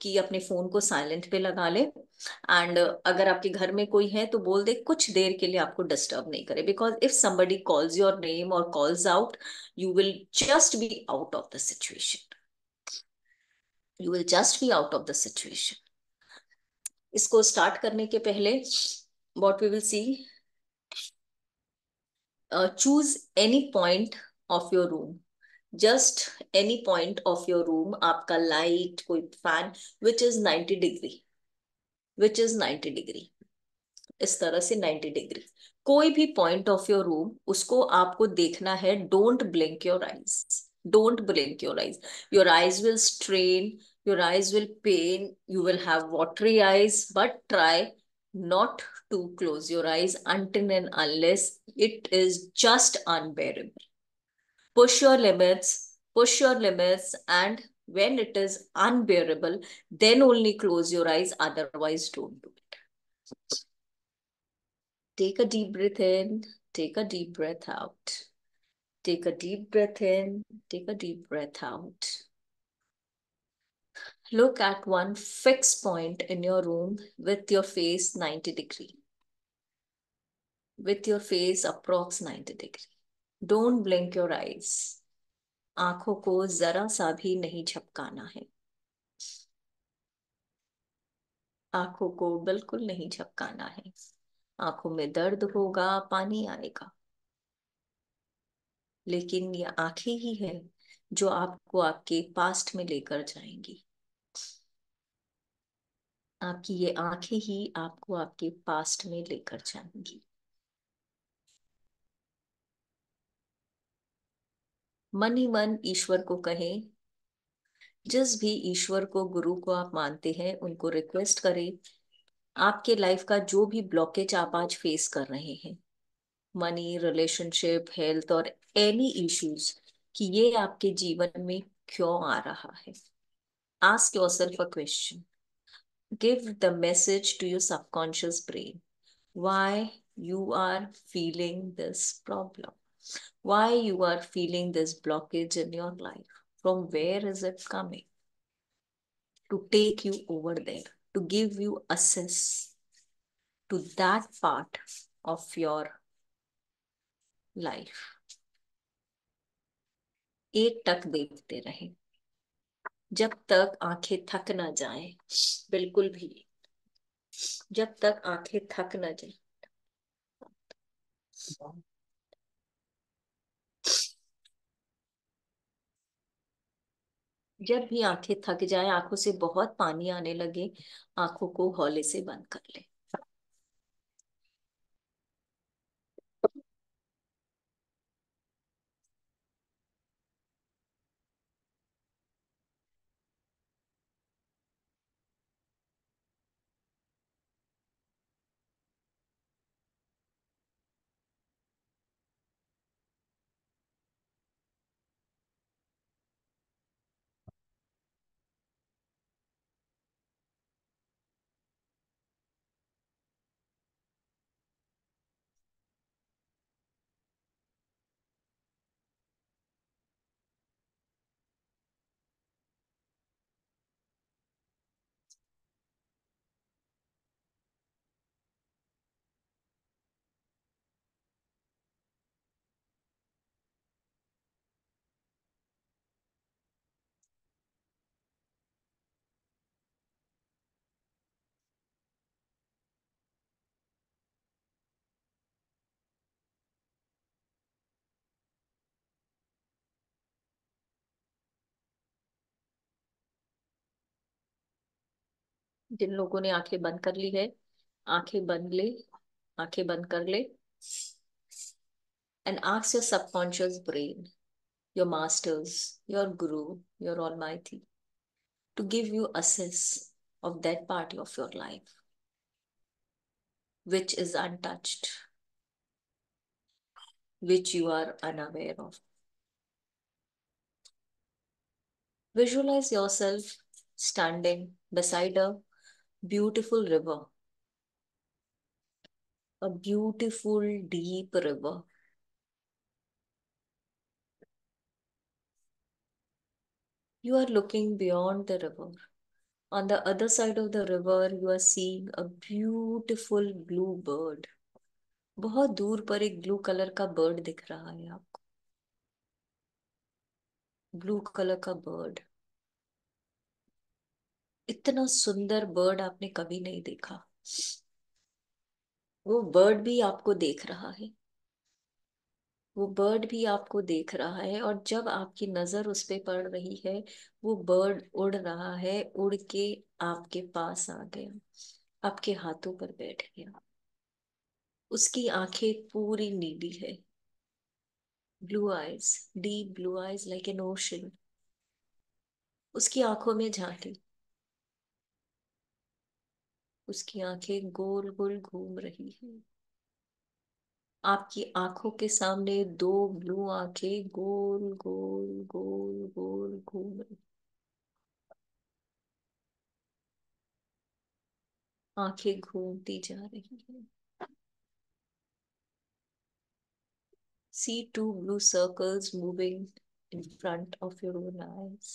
कि अपने phone को silent पे लगा ले। एंड अगर आपके घर में कोई है तो बोल दे कुछ देर के लिए आपको डिस्टर्ब नहीं करे, because if somebody calls your name or calls out, you will just be out of the situation। You will just be out of the situation। इसको स्टार्ट करने के पहले what we will see, choose any point of your room। Just any point of your room, आपका light, कोई fan, which is 90 degree, which is 90 degree, इस तरह से 90 degree. कोई भी पॉइंट ऑफ योर रूम, उसको आपको देखना है। Don't blink your eyes, don't blink your eyes. Your eyes will strain, your eyes will pain, you will have watery eyes, but try not to close your eyes until and unless it is just unbearable। Push your limits, push your limits, and when it is unbearable, then only close your eyes, otherwise, don't do it। Take a deep breath in, take a deep breath out. Take a deep breath in, take a deep breath out. Look at one fixed point in your room with your face 90 degree. With your face approx 90 degree. Don't blink your eyes। आंखों को जरा सा भी नहीं झपकाना है, आंखों को बिल्कुल नहीं झपकाना है। आंखों में दर्द होगा, पानी आएगा, लेकिन ये आंखें ही है जो आपको आपके पास्ट में लेकर जाएंगी। आपकी ये आंखें ही आपको आपके पास्ट में लेकर जाएंगी। मन ही मन ईश्वर को कहें, जिस भी ईश्वर को, गुरु को आप मानते हैं, उनको रिक्वेस्ट करें, आपके लाइफ का जो भी ब्लॉकेज आप आज फेस कर रहे हैं, मनी, रिलेशनशिप, हेल्थ और एनी इश्यूज, कि ये आपके जीवन में क्यों आ रहा है। Ask yourself a question, give the message to your subconscious brain, why you are feeling this problem, why you are feeling this blockage in your life, from where is it coming, to take you over there, to give you access to that part of your life। एक टक देखते रहे जब तक आंखें थक ना जाए, बिल्कुल भी, जब तक आंखें थक ना जाए। जब भी आंखें थक जाए, आंखों से बहुत पानी आने लगे, आंखों को हौले से बंद कर ले। जिन लोगों ने आंखें बंद कर ली है, आंखें बंद ले, आंखें बंद कर ले, and ask your subconscious brain, your masters, your guru, your almighty, to give you access of that part of your life which is untouched, which you are unaware of. Visualize yourself standing beside a beautiful river, a beautiful deep river. You are looking beyond the river. On the other side of the river, you are seeing a beautiful blue bird. बहुत दूर पर एक blue colour का bird दिख रहा है आपको, blue colour का बर्ड। इतना सुंदर बर्ड आपने कभी नहीं देखा। वो बर्ड भी आपको देख रहा है, वो बर्ड भी आपको देख रहा है, और जब आपकी नजर उस पे पड़ रही है, वो बर्ड उड़ रहा है, उड़ के आपके पास आ गया, आपके हाथों पर बैठ गया। उसकी आंखें पूरी नीली है, blue eyes, deep blue eyes like an ocean. उसकी आंखों में झांकी, उसकी आंखें गोल गोल घूम रही है। आपकी आंखों के सामने दो ब्लू आंखें गोल गोल गोल गोल घूम रही, आंखें घूमती जा रही है। See two blue circles moving in front of your own eyes.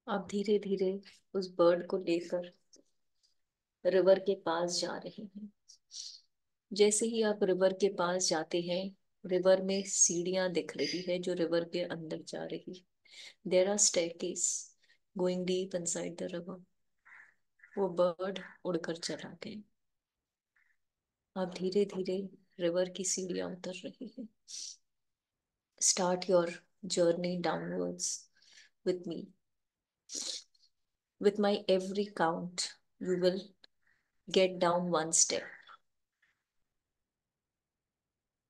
आप धीरे धीरे उस बर्ड को लेकर रिवर के पास जा रहे हैं। जैसे ही आप रिवर के पास जाते हैं, रिवर में सीढ़ियां दिख रही है जो रिवर के अंदर जा रही है। There are staircase going deep inside the river. वो बर्ड उड़कर चला गया। अब धीरे धीरे रिवर की सीढ़ियां उतर रही है। Start your journey downwards with me. With my every count, you will get down one step.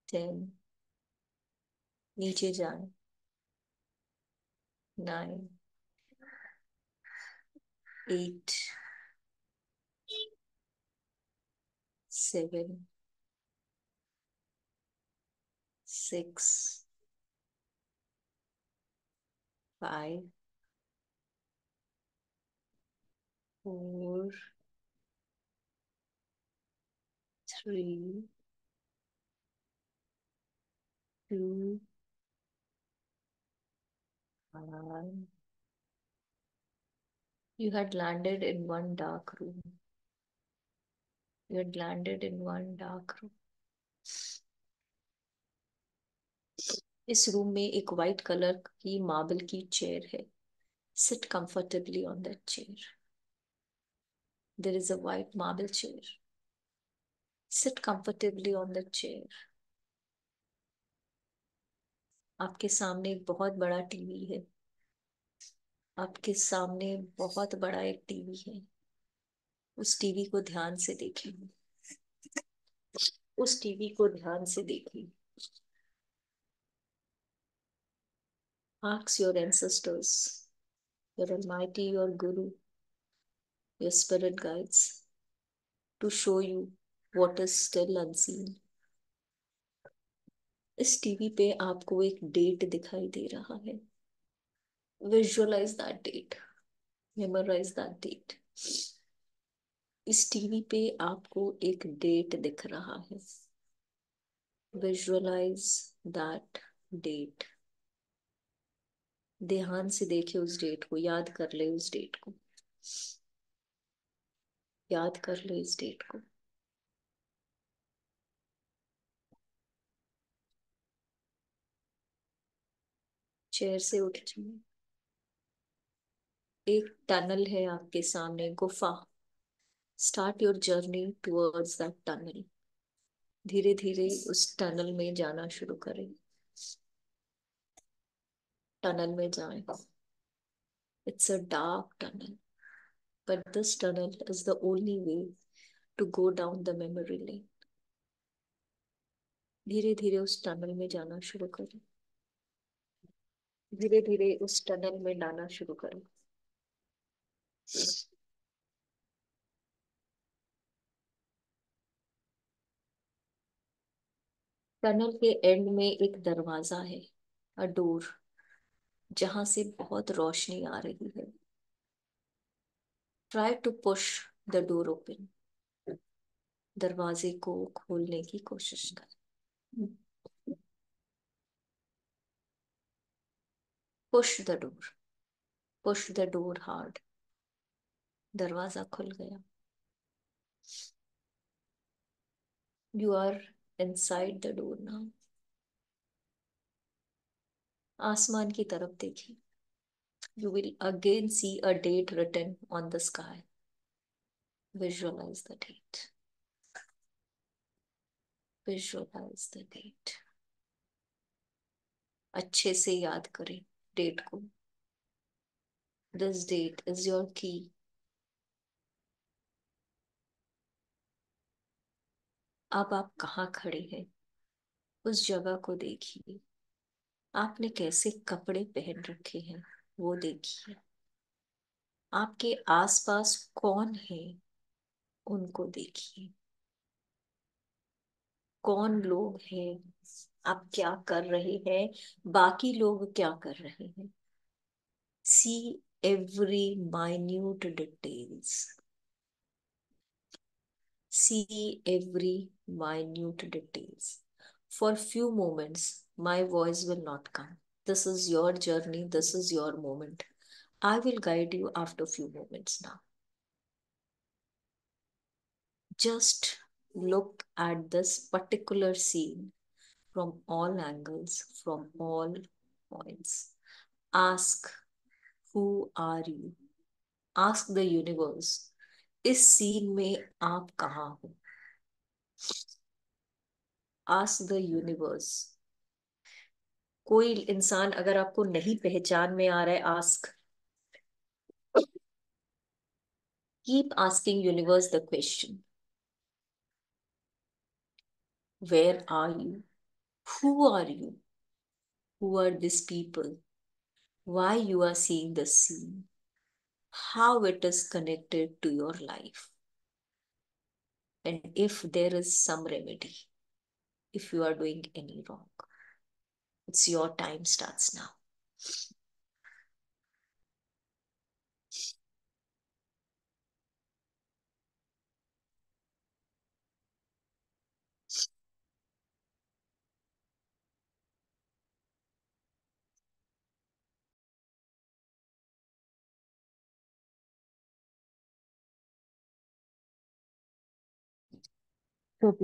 10, नीचे जाए। 9, 8, 7, 6, 5, 4, 3, 2, 1. You had landed in one dark room. You had landed in one dark room. इस room में एक white colour की marble की chair है। Sit comfortably on that chair. There is a white marble chair. Sit comfortably on the chair. आपके सामने एक बहुत बड़ा टीवी है। आपके सामने बहुत बड़ा एक टीवी है। उस टीवी को ध्यान से देखिए। उस टीवी को ध्यान से देखिए। Ask your ancestors, your almighty, your guru, your spirit guides to show you what is still unseen. इस टीवी पे आपको एक डेट दिखाई दे रहा है। Visualize that date. Memorize that date. इस टीवी पे आपको एक डेट दिख रहा है। Visualize that date. ध्यान से देखिए उस डेट को। याद कर ले उस डेट को। याद कर ले इस डेट को। चेयर से उठ जाइए। एक टनल है आपके सामने, गुफा। Start your journey towards that tunnel. धीरे धीरे उस टनल में जाना शुरू करें। टनल में जाएं। It's a dark tunnel, but this tunnel is the only way to go down the memory lane. धीरे धीरे उस टनल में जाना शुरू करें। धीरे धीरे उस टनल में जाना शुरू करें। टनल के एंड में एक दरवाजा है, अ डोर, जहां से बहुत रोशनी आ रही है। Try to push the door open. दरवाजे को खोलने की कोशिश कर। Push the door. Push the door hard. दरवाजा खुल गया। You are inside the door now. आसमान की तरफ देखिए। You will again see a date written on the sky. Visualize the date. Visualize the date. अच्छे से याद करें डेट को। This date is your key. अब आप कहाँ खड़े हैं उस जगह को देखिए। आपने कैसे कपड़े पहन रखे हैं वो देखिए। आपके आसपास कौन है उनको देखिए। कौन लोग हैं, आप क्या कर रहे हैं, बाकी लोग क्या कर रहे हैं। See every minute details. See every minute details. For few moments, my voice will not come. This is your journey. This is your moment. I will guide you after few moments now. Just look at this particular scene from all angles, from all points. Ask, who are you? Ask the universe, इस scene में आप कहाँ हो? Ask the universe. कोई इंसान अगर आपको नहीं पहचान में आ रहा है, ask. Keep asking universe the question. Where are you? Who are you? Who are these people? Why you are seeing the scene? How it is connected to your life? And if there is some remedy, if you are doing any wrong, it's your time starts now. So,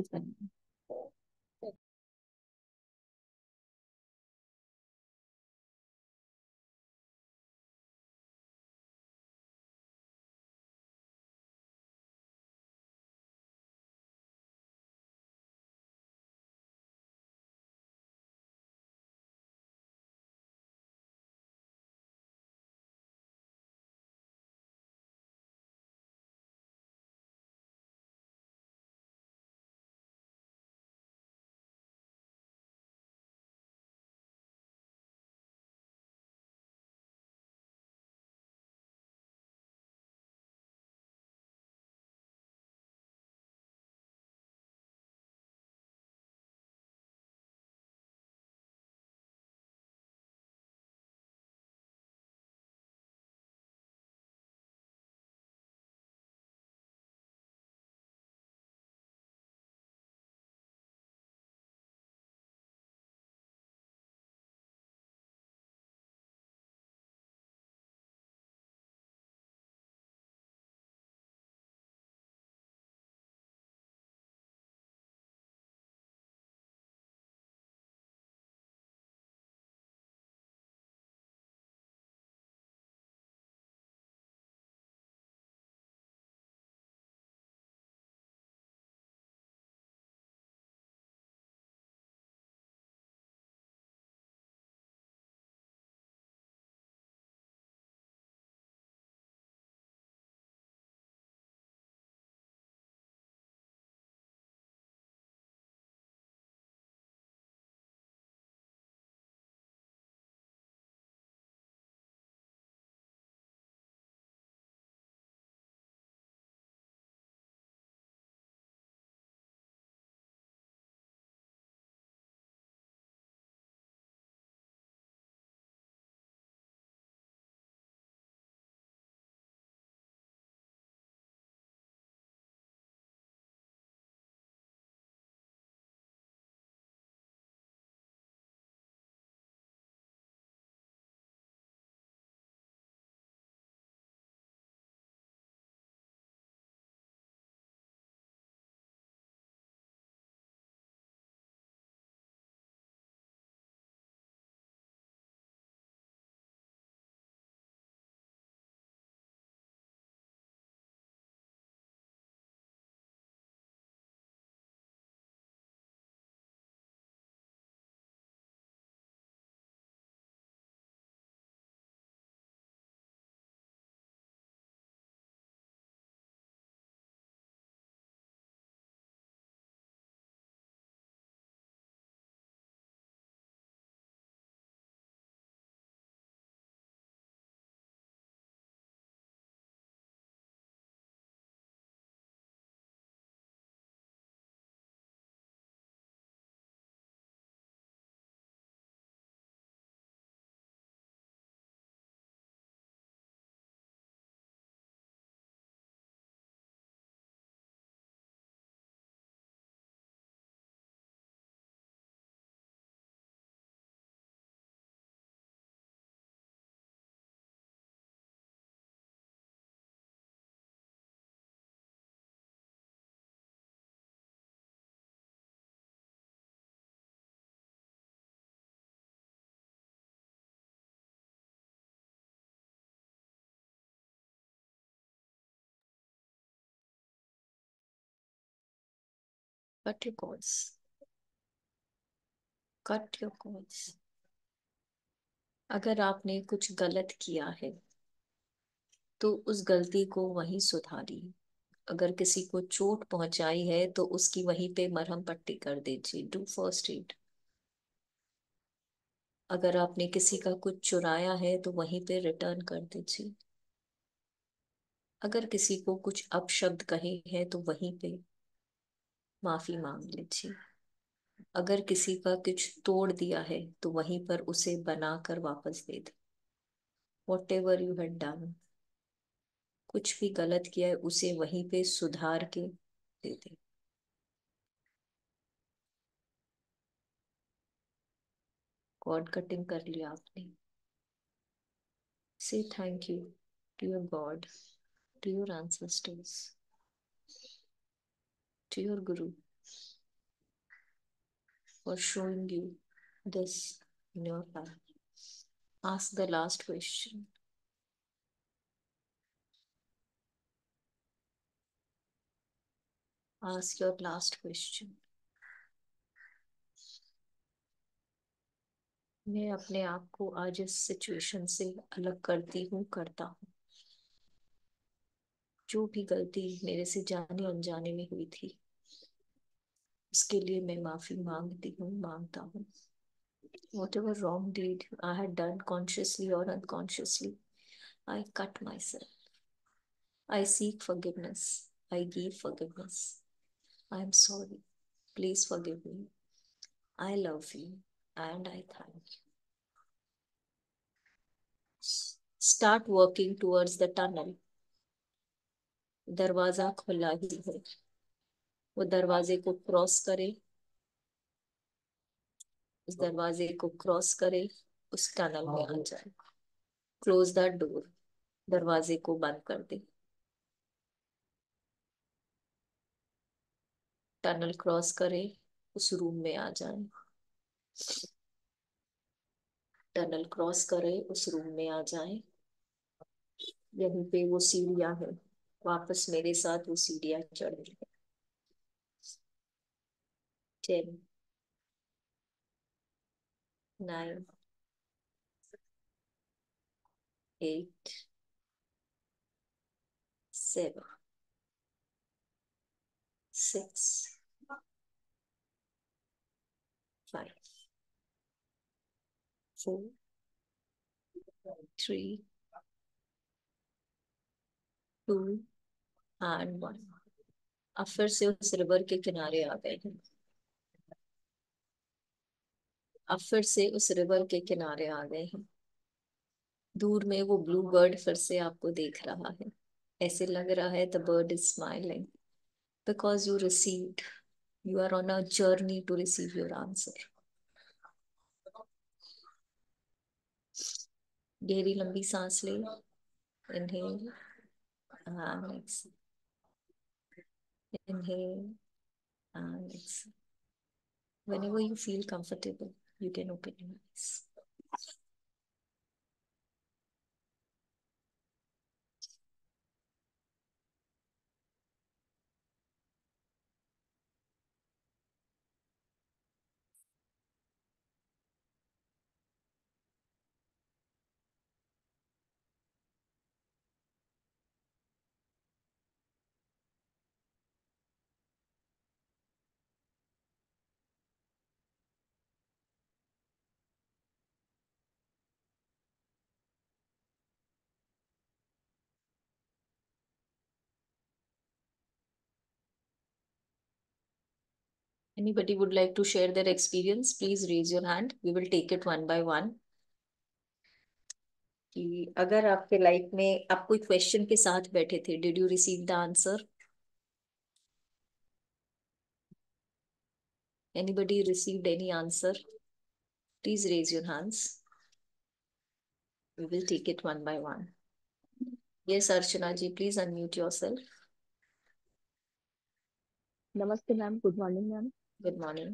Cut your cords. Cut your cords. अगर आपने कुछ गलत किया है तो उस गलती को वहीं सुधारिए। अगर किसी को चोट पहुंचाई है तो उसकी वहीं पे मरहम पट्टी कर दीजिए। Do first aid. अगर आपने किसी का कुछ चुराया है तो वहीं पे रिटर्न कर दीजिए। अगर किसी को कुछ अपशब्द कहे हैं तो वहीं पे माफी मांग लीजिए। अगर किसी का कुछ तोड़ दिया है तो वहीं पर उसे बनाकर वापस दे दे। Whatever you had done, कुछ भी गलत किया है उसे वहीं पे सुधार के दे दे। कॉर्ड कटिंग कर लिया आपने, say thank you to your god, to your ancestors, to your guru for showing you this in your life. Ask the last question. Ask your last question. मैं अपने आप को आज इस सिचुएशन से अलग करती हूँ, करता हूँ। जो भी गलती मेरे से जाने अनजाने में हुई थी उसके लिए मैं माफी मांगती हूँ, मांगता हूँ। Whatever wrong deed I had done consciously or unconsciously, I cut myself. I seek forgiveness. I give forgiveness. I am sorry. Please forgive me. I love you and I thank you. Start working towards the tunnel. दरवाजा खुला ही है, वो दरवाजे को cross करे, उस दरवाजे को क्रॉस करे, उस टनल में आ जाए। क्लोज द डोर, दरवाजे को बंद कर दे। टनल क्रॉस करे, उस रूम में आ जाए। टनल क्रॉस करे, उस रूम में आ जाए। यहीं पे वो सीढ़ियां हैं, वापस मेरे साथ वो सीढ़ियां चढ़े। 10, 9, 8, 7, 6, 5, 4, 3, 2 and 1। अब फिर से उस रिवर के किनारे आ गए हैं। अब फिर से उस रिवर के किनारे आ गए हैं। दूर में वो ब्लू बर्ड फिर से आपको देख रहा है। ऐसे लग रहा है the bird is smiling because you received, you are on a journey to receive your answer. गहरी लंबी सांस ले। Inhale and exhale. Inhale and exhale. Whenever you feel comfortable, you can open your eyes. Anybody would like to share their experience? Please raise your hand. We will take it one by one. कि अगर आपके life में आप कोई question के साथ बैठे थे, did you receive the answer? Anybody received any answer? Please raise your hands. We will take it one by one. Yes, Archana ji, please unmute yourself. नमस्ते ma'am, good morning ma'am. Good morning.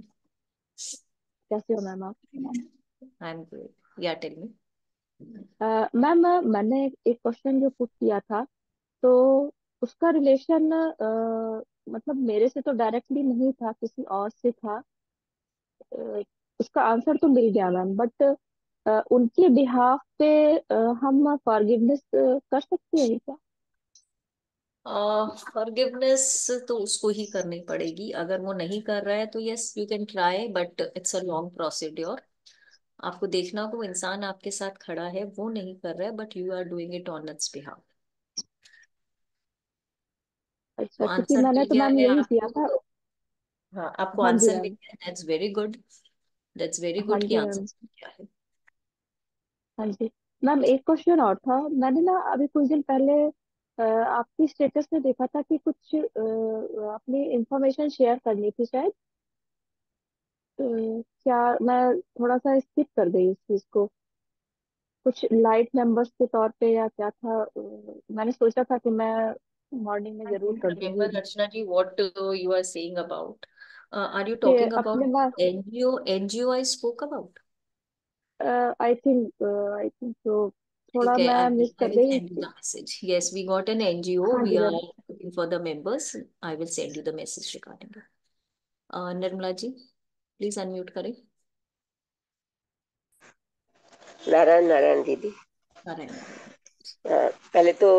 कैसे हो ma'am आप? I'm good. Yeah, tell me. Ma'am मैंने एक question जो put किया था तो उसका रिलेशन मतलब मेरे से तो डायरेक्टली नहीं था, किसी और से था। अ, उसका आंसर तो मिल गया मैम, बट उनके बिहाफ पे हम फॉरगिवनेस कर सकते हैं क्या? फॉरगिवनेस तो उसको ही करनी पड़ेगी। अगर वो नहीं कर रहा है तो yes you can try, but it's a long procedure. आपको देखना होगा वो इंसान आपके साथ खड़ा है, वो नहीं कर रहा है, but you are doing it on its behalf. तो अच्छा, क्योंकि आंसर मैंने मिल तो गया मैम है यही किया आपको। था। हाँ, आपको हाँ जी आंसर मिल मैम। गया, that's very good. That's very हाँ गुड कि जी आंसर मैम। मिल गया है। हाँ जी मैम, एक क्वेश्चन और था। मैंने ना अभी कुछ दिन पहले आपकी स्टेटस में देखा था कि कुछ अपनी इंफॉर्मेशन शेयर करनी थी शायद। क्या मैं थोड़ा सा स्किप कर गई इस चीज को? कुछ लाइट मेंबर्स के तौर पे या क्या था? मैंने सोचा था कि मैं मॉर्निंग में I जरूर don't कर remember, दूंगी। Rachna ji, what you are saying about. Are you कि talking about अपने पास, NGO I spoke about? I think तो थोड़ा Okay, मैं मिस I कर will गई। send you the message. Yes, we got an NGO. हाँ We जी are ma'am. looking for the members. I will send you the message regarding it. Nirmala ji, please unmute करें। नारायण नारायण दीदी। नारायण नारायण। पहले तो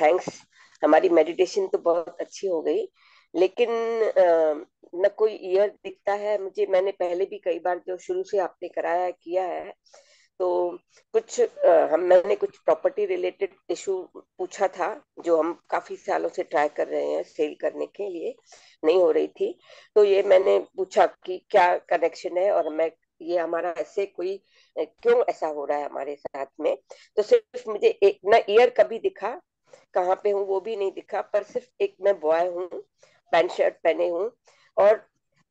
thanks. हमारी meditation तो बहुत अच्छी हो गई, लेकिन न कोई ईयर दिखता है मुझे। मैंने पहले भी कई बार जो शुरू से आपने कराया किया है, तो कुछ मैंने कुछ प्रॉपर्टी रिलेटेड इशू पूछा था, जो हम काफी सालों से ट्राई कर रहे हैं सेल करने के लिए, नहीं हो रही थी। तो ये मैंने पूछा कि क्या कनेक्शन है, और मैं ये हमारा ऐसे कोई क्यों ऐसा हो रहा है हमारे साथ में। तो सिर्फ मुझे एक ना ईयर कभी दिखा, कहाँ पे हूँ वो भी नहीं दिखा, पर सिर्फ एक मैं बॉय हूँ, पैंट शर्ट पहने हूँ, और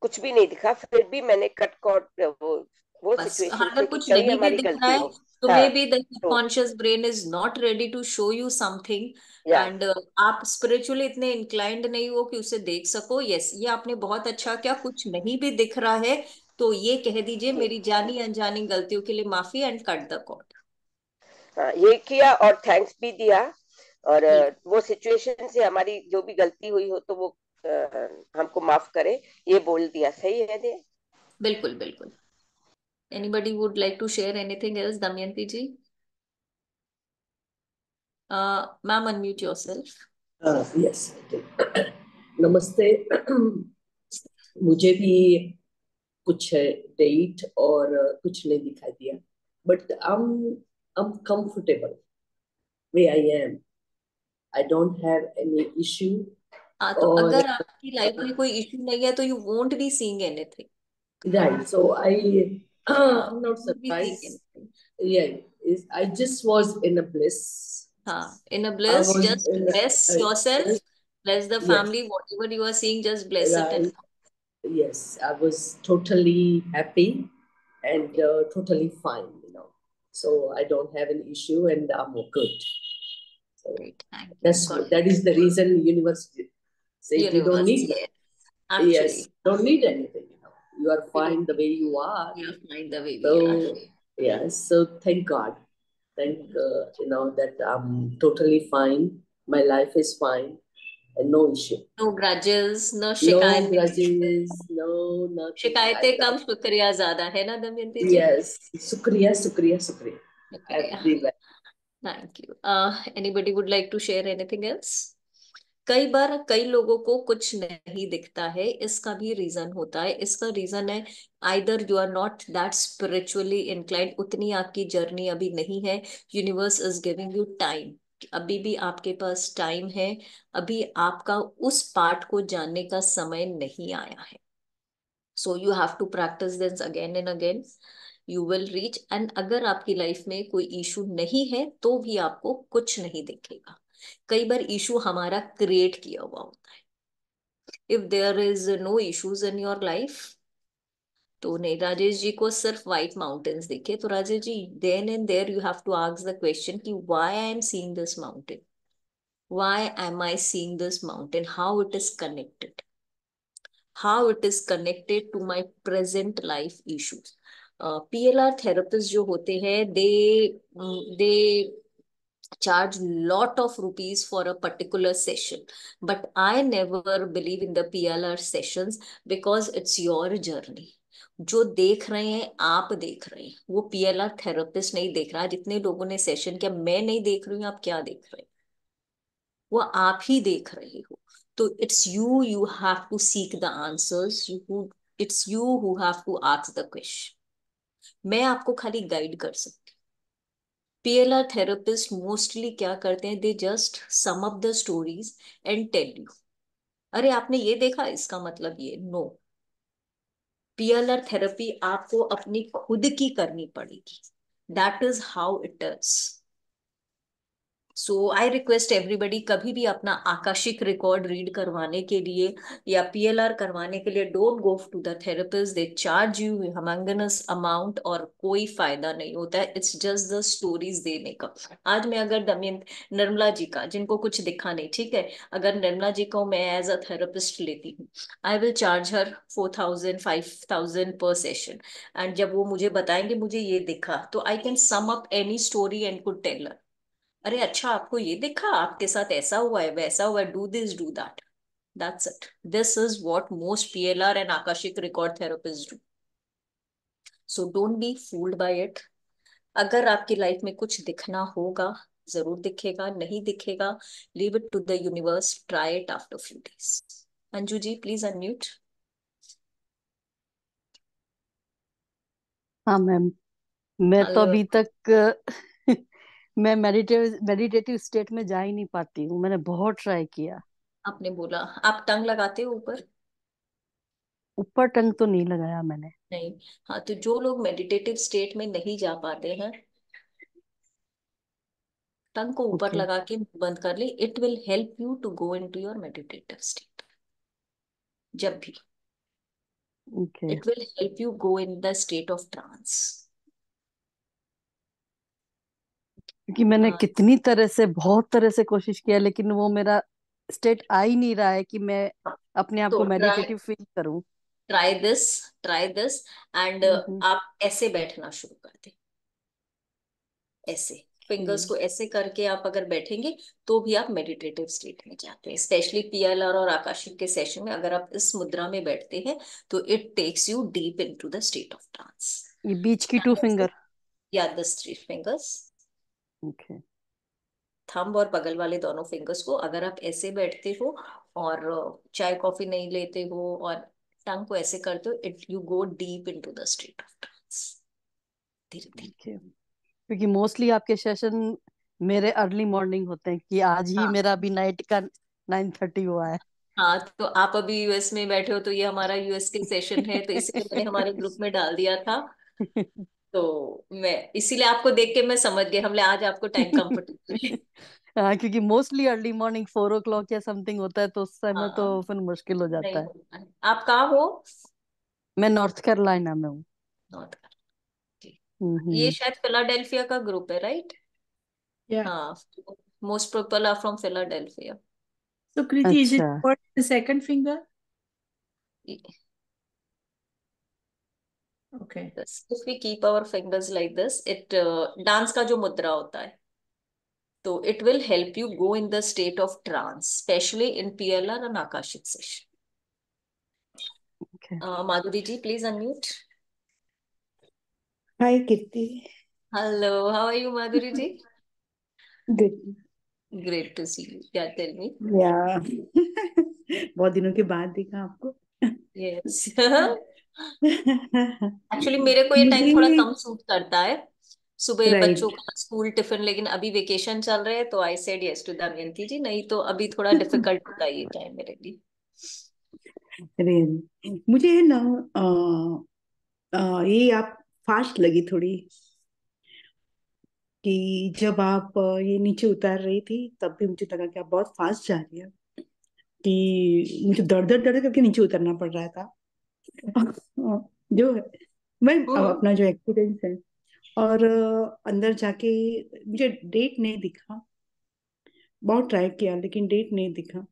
कुछ भी नहीं दिखा। फिर भी मैंने कट कॉट वो बस सिचुएशन अगर से कि कुछ कहीं नहीं भी हमारी दिख रहा गलती है हो। तो हाँ, मे बी द तो subconscious brain is not ready to show you something. या एंड आप स्पिरिचुअली इतने इंक्लाइंड नहीं हो कि उसे देख सको। यस, ये आपने बहुत अच्छा किया। कुछ नहीं भी दिख रहा है तो ये कह दीजिए जी, मेरी जानी अनजानी गलतियों के लिए माफी, एंड कट द कॉर्ड। हाँ ये किया और थैंक्स भी दिया। और बिल्कुल वो सिचुएशन से हमारी जो भी गलती हुई हो तो वो हमको माफ करे, ये बोल दिया। सही है ने? बिल्कुल बिल्कुल। Anybody would like to share anything else? Damayanti ji, ma'am unmute yourself. Yes. नमस्ते। मुझे भी कुछ डेट और कुछ नहीं दिखाई दिया, but I'm comfortable where I am. I don't have any issue. हाँ, तो और अगर आपकी लाइफ में कोई इशू नहीं है तो you won't be seeing anything. right, so I'm not Won't be seeing surprised. anything. Yeah, I just was in a bliss. हाँ, in a I bliss, was just in bless yourself, bless the yes, family, whatever you are seeing, just bless it and right. Yes, I was totally happy and okay. totally fine, you know. So I don't have an issue and I'm good. So Great, thank you. God that bless. is the reason universe said you don't Universe, need that. yes, Yes, actually, don't need anything, you know. You are we don't fine the way you are. we are fine the way we are. So yes, so thank God. Thank Mhm. that I'm totally fine. My life is fine and no issue. No grudges, no No शिकायतें। grudges, no nothing. I शिकायतें कम, love शुक्रिया ज्यादा, है ना Damayanti ji? yes. Sukriya, sukriya, sukriya. शुक्रिया। Everywhere. Thank you. Anybody would like to share anything else? कई बार कई लोगों को कुछ नहीं दिखता है, इसका भी रीजन होता है। इसका रीजन है either you are not that spiritually inclined, उतनी आपकी जर्नी अभी नहीं है। Universe is giving you time, अभी भी आपके पास टाइम है। अभी आपका उस पार्ट को जानने का समय नहीं आया है। So you have to practice this again and again, you will reach. And अगर आपकी लाइफ में कोई इशू नहीं है तो भी आपको कुछ नहीं दिखेगा। कई बार इशू हमारा क्रिएट किया हुआ होता है। If there is no issues in your life, तो नहीं, राजेश जी को सिर्फ व्हाइट माउंटेन्स दिखे तो Rajesh ji then and there you have to ask the question कि why I am seeing this mountain, why am I seeing this mountain, how it is connected, how it is connected to my present life issues. PLR therapist जो होते हैं, दे charge lot of rupees for a particular session. But I never believe in the PLR sessions because it's your journey. जो देख रहे हैं आप देख रहे हैं, वो PLR थेरेपिस्ट नहीं देख रहा। जितने लोगों ने सेशन किया, मैं नहीं देख रही हूँ, आप क्या देख रहे हैं, वो आप ही देख रहे हो। तो it's you, you have to seek the answers, you, it's you who have to ask the question. मैं आपको खाली गाइड कर सकती हूँ। PLR थेरेपिस्ट मोस्टली क्या करते हैं, they just sum up the stories and tell you, अरे आपने ये देखा, इसका मतलब ये। नो, PLR थेरेपी आपको अपनी खुद की करनी पड़ेगी। That is how it is. So I request everybody, कभी भी अपना आकाशिक रिकॉर्ड रीड करवाने के लिए या PLR करवाने के लिए, don't go to the therapist, they charge you humongous amount और कोई फायदा नहीं होता है। इट्स जस्ट द स्टोरीज देने का। आज मैं अगर दमयंती, निर्मला जी का, जिनको कुछ दिखा नहीं, ठीक है, अगर निर्मला जी को मैं एज अ थेरेपिस्ट लेती हूँ, आई विल चार्ज हर 4,000 5,000 पर सेशन। एंड जब वो मुझे बताएंगे मुझे ये दिखा, तो I can sum up any story and could tell her, अरे अच्छा आपको ये दिखा, आपके साथ ऐसा हुआ है, वैसा हुआ है, do this do that. That's it. This is what most PLR and Akashic record therapist do. So don't be fooled bye it. अगर आपकी लाइफ में कुछ दिखना होगा, जरूर दिखेगा, नहीं दिखेगा, leave it to the universe, try it after few days. Anju ji please unmute. हाँ मैम, मैं तो हेलो। अभी तक मैं मेडिटेटिव स्टेट में जा ही नहीं पाती हूँ। मैंने बहुत ट्राई किया। आपने बोला आप टंग लगाते हो ऊपर? ऊपर टंग तो नहीं लगाया मैंने। नहीं। हाँ, तो जो लोग मेडिटेटिव स्टेट में नहीं जा पाते हैं, टंग को ऊपर ओके लगा के बंद कर ले। It will help you to go into your meditative state. जब भी okay. It will help you go in the state of trance. क्योंकि मैंने कितनी तरह से, बहुत तरह से कोशिश किया, लेकिन वो मेरा स्टेट आ ही नहीं रहा है कि मैं अपने आप तो को ट्राई मेडिटेटिव फील करूं। Try this, try this. And hmm. आप ऐसे बैठना शुरू कर दे, ऐसे फिंगर्स को ऐसे करके आप अगर बैठेंगे तो भी आप मेडिटेटिव स्टेट में जाते हैं। स्पेशली PLR और आकाशिक के सेशन में अगर आप इस मुद्रा में बैठते हैं तो it takes you deep into the state of trance. ये बीच की 2 फिंगर। या दिस 3 फिंगर्स, ओके। थंब और बगल वाले दोनों फिंगर्स को, अगर आप ऐसे बैठते हो और चाय कॉफी नहीं लेते हो और टंग को ऐसे करते हो, it you go deep into the state of trance धीरे धीरे। ओके। क्योंकि मोस्टली आपके सेशन मेरे अर्ली मॉर्निंग होते हैं, कि आज ही हाँ मेरा अभी नाइट का 9:30 हुआ है। हाँ, तो आप अभी US में बैठे हो, तो ये हमारा US के सेशन है, तो इसीलिए मैंने हमारे ग्रुप में डाल दिया था। तो मैं इसीलिए आपको देख के मैं समझ गई, हमने आज आपको टाइम कंफर्टेबल है। हाँ, क्योंकि मोस्टली अर्ली मॉर्निंग 4 o'clock या समथिंग होता है, तो उस समय तो हाँ, फिर मुश्किल हो जाता नहीं है। होता है। आप कहाँ हो? मैं नॉर्थ कैरोलिना में हूँ। North Carolina. ये हम्म। शायद फिलाडेल्फिया का ग्रुप है, राइट? Yeah. हाँ, most people are from Philadelphia. So, Kriti, is it अच्छा। for the second finger? Okay. If we keep our fingers like this, it dance का जो मुद्रा होता है, तो it will help you go in the state of trance, especially in PLR and Akashic session. Okay. Madhuri ji, please unmute. Hi, Kirti. Hello, how are you, Madhuri ji? Good. Great to see you. Yeah, tell me. Yeah. बहुत दिनों के बाद देखा आपको। Yes. Actually मेरे को ये time थोड़ा मुझे कम सूट करता है, सुबह बच्चों राइट का स्कूल टिफिन, लेकिन अभी वेकेशन चल रहे हैं तो I said yes to Damayanti ji, नहीं तो अभी थोड़ा डिफिकल्ट होता है ये टाइम मेरे लिए। मुझे है ना ये आप फास्ट लगी थोड़ी, कि जब आप ये नीचे उतार रही थी तब भी मुझे लगा कि आप बहुत फास्ट जा रही है, कि मुझे दर दर दर करके नीचे उतरना पड़ रहा था। जो मैं अपना जो एक्सपीरियंस है, और अंदर जाके मुझे डेट नहीं दिखा। बहुत ट्राई किया लेकिन डेट नहीं दिखा।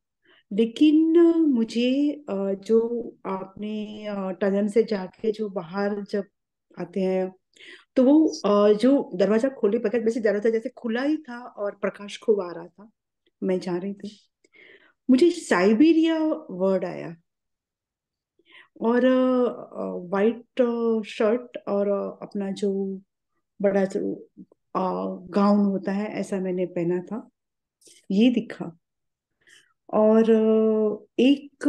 लेकिन मुझे जो आपने टनल से जाके जो बाहर जब आते हैं तो वो जो दरवाजा खोले बगैर, वैसे दरवाजा जैसे खुला ही था और प्रकाश खूब आ रहा था, मैं जा रही थी, मुझे साइबेरिया वर्ड आया, और वाइट शर्ट और अपना जो बड़ा जो गाउन होता है ऐसा मैंने पहना था, ये दिखा। और एक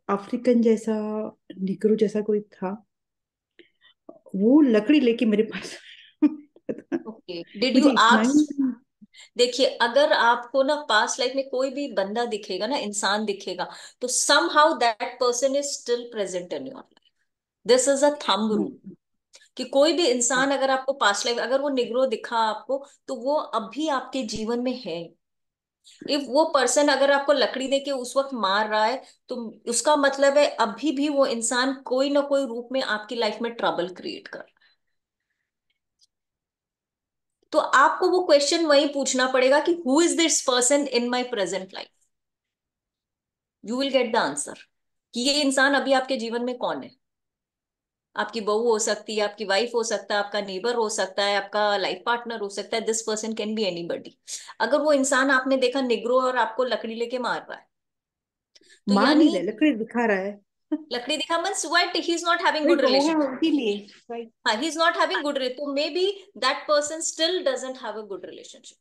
अफ्रीकन जैसा, निग्रो जैसा कोई था, वो लकड़ी लेके मेरे पास ओके, डिड यू मुझे इतना आप ही। देखिए, अगर आपको ना पास्ट लाइफ में कोई भी बंदा दिखेगा ना, इंसान दिखेगा, तो somehow that person is still present in your life. This is a thumb rule कि कोई भी इंसान अगर आपको पास्ट लाइफ, अगर वो निग्रो दिखा आपको, तो वो अभी आपके जीवन में है। इफ वो पर्सन अगर आपको लकड़ी देके उस वक्त मार रहा है, तो उसका मतलब है अभी भी वो इंसान कोई ना कोई रूप में आपकी लाइफ में ट्रबल क्रिएट कर रहा है। तो आपको वो क्वेश्चन वही पूछना पड़ेगा कि who is this person in my present life. You will get the answer कि ये इंसान अभी आपके जीवन में कौन है। आपकी बहू हो सकती है, आपकी वाइफ हो सकता है, आपका नेबर हो सकता है, आपका लाइफ पार्टनर हो सकता है। This person can be anybody. अगर वो इंसान आपने देखा निग्रो और आपको लकड़ी लेके मार रहा है, तो मार नहीं यानी रहा, लकड़ी दिखा रहा है। लकड़ी दिखा means what, he is not having वही गुड होगा रिलेशनशिप। उनके लिए, right? हाँ, he is not having good, तो maybe that person still doesn't have a good relationship.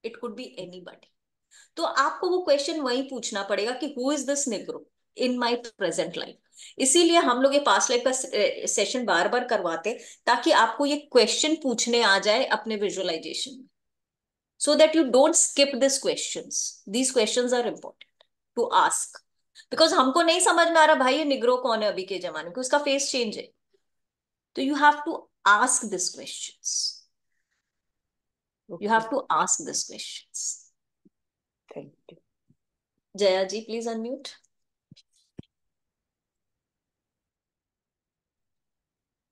It could be anybody. तो आपको वो क्वेश्चन वही पूछना पड़ेगा कि who is this negro in my present life. इसीलिए हम लोग ये पास्ट लाइफ का सेशन बार बार करवाते हैं, ताकि आपको ये क्वेश्चन पूछने आ जाए अपने विजुअलाइजेशन में, so that you don't skip this questions. These questions are important to ask, because हमको नहीं समझ में आ रहा भाई ये निग्रो कौन है अभी के जमाने में, उसका फेस चेंज है। तो you have to ask this questions, you have okay, to ask this questions. Thank you. Jaya ji please unmute.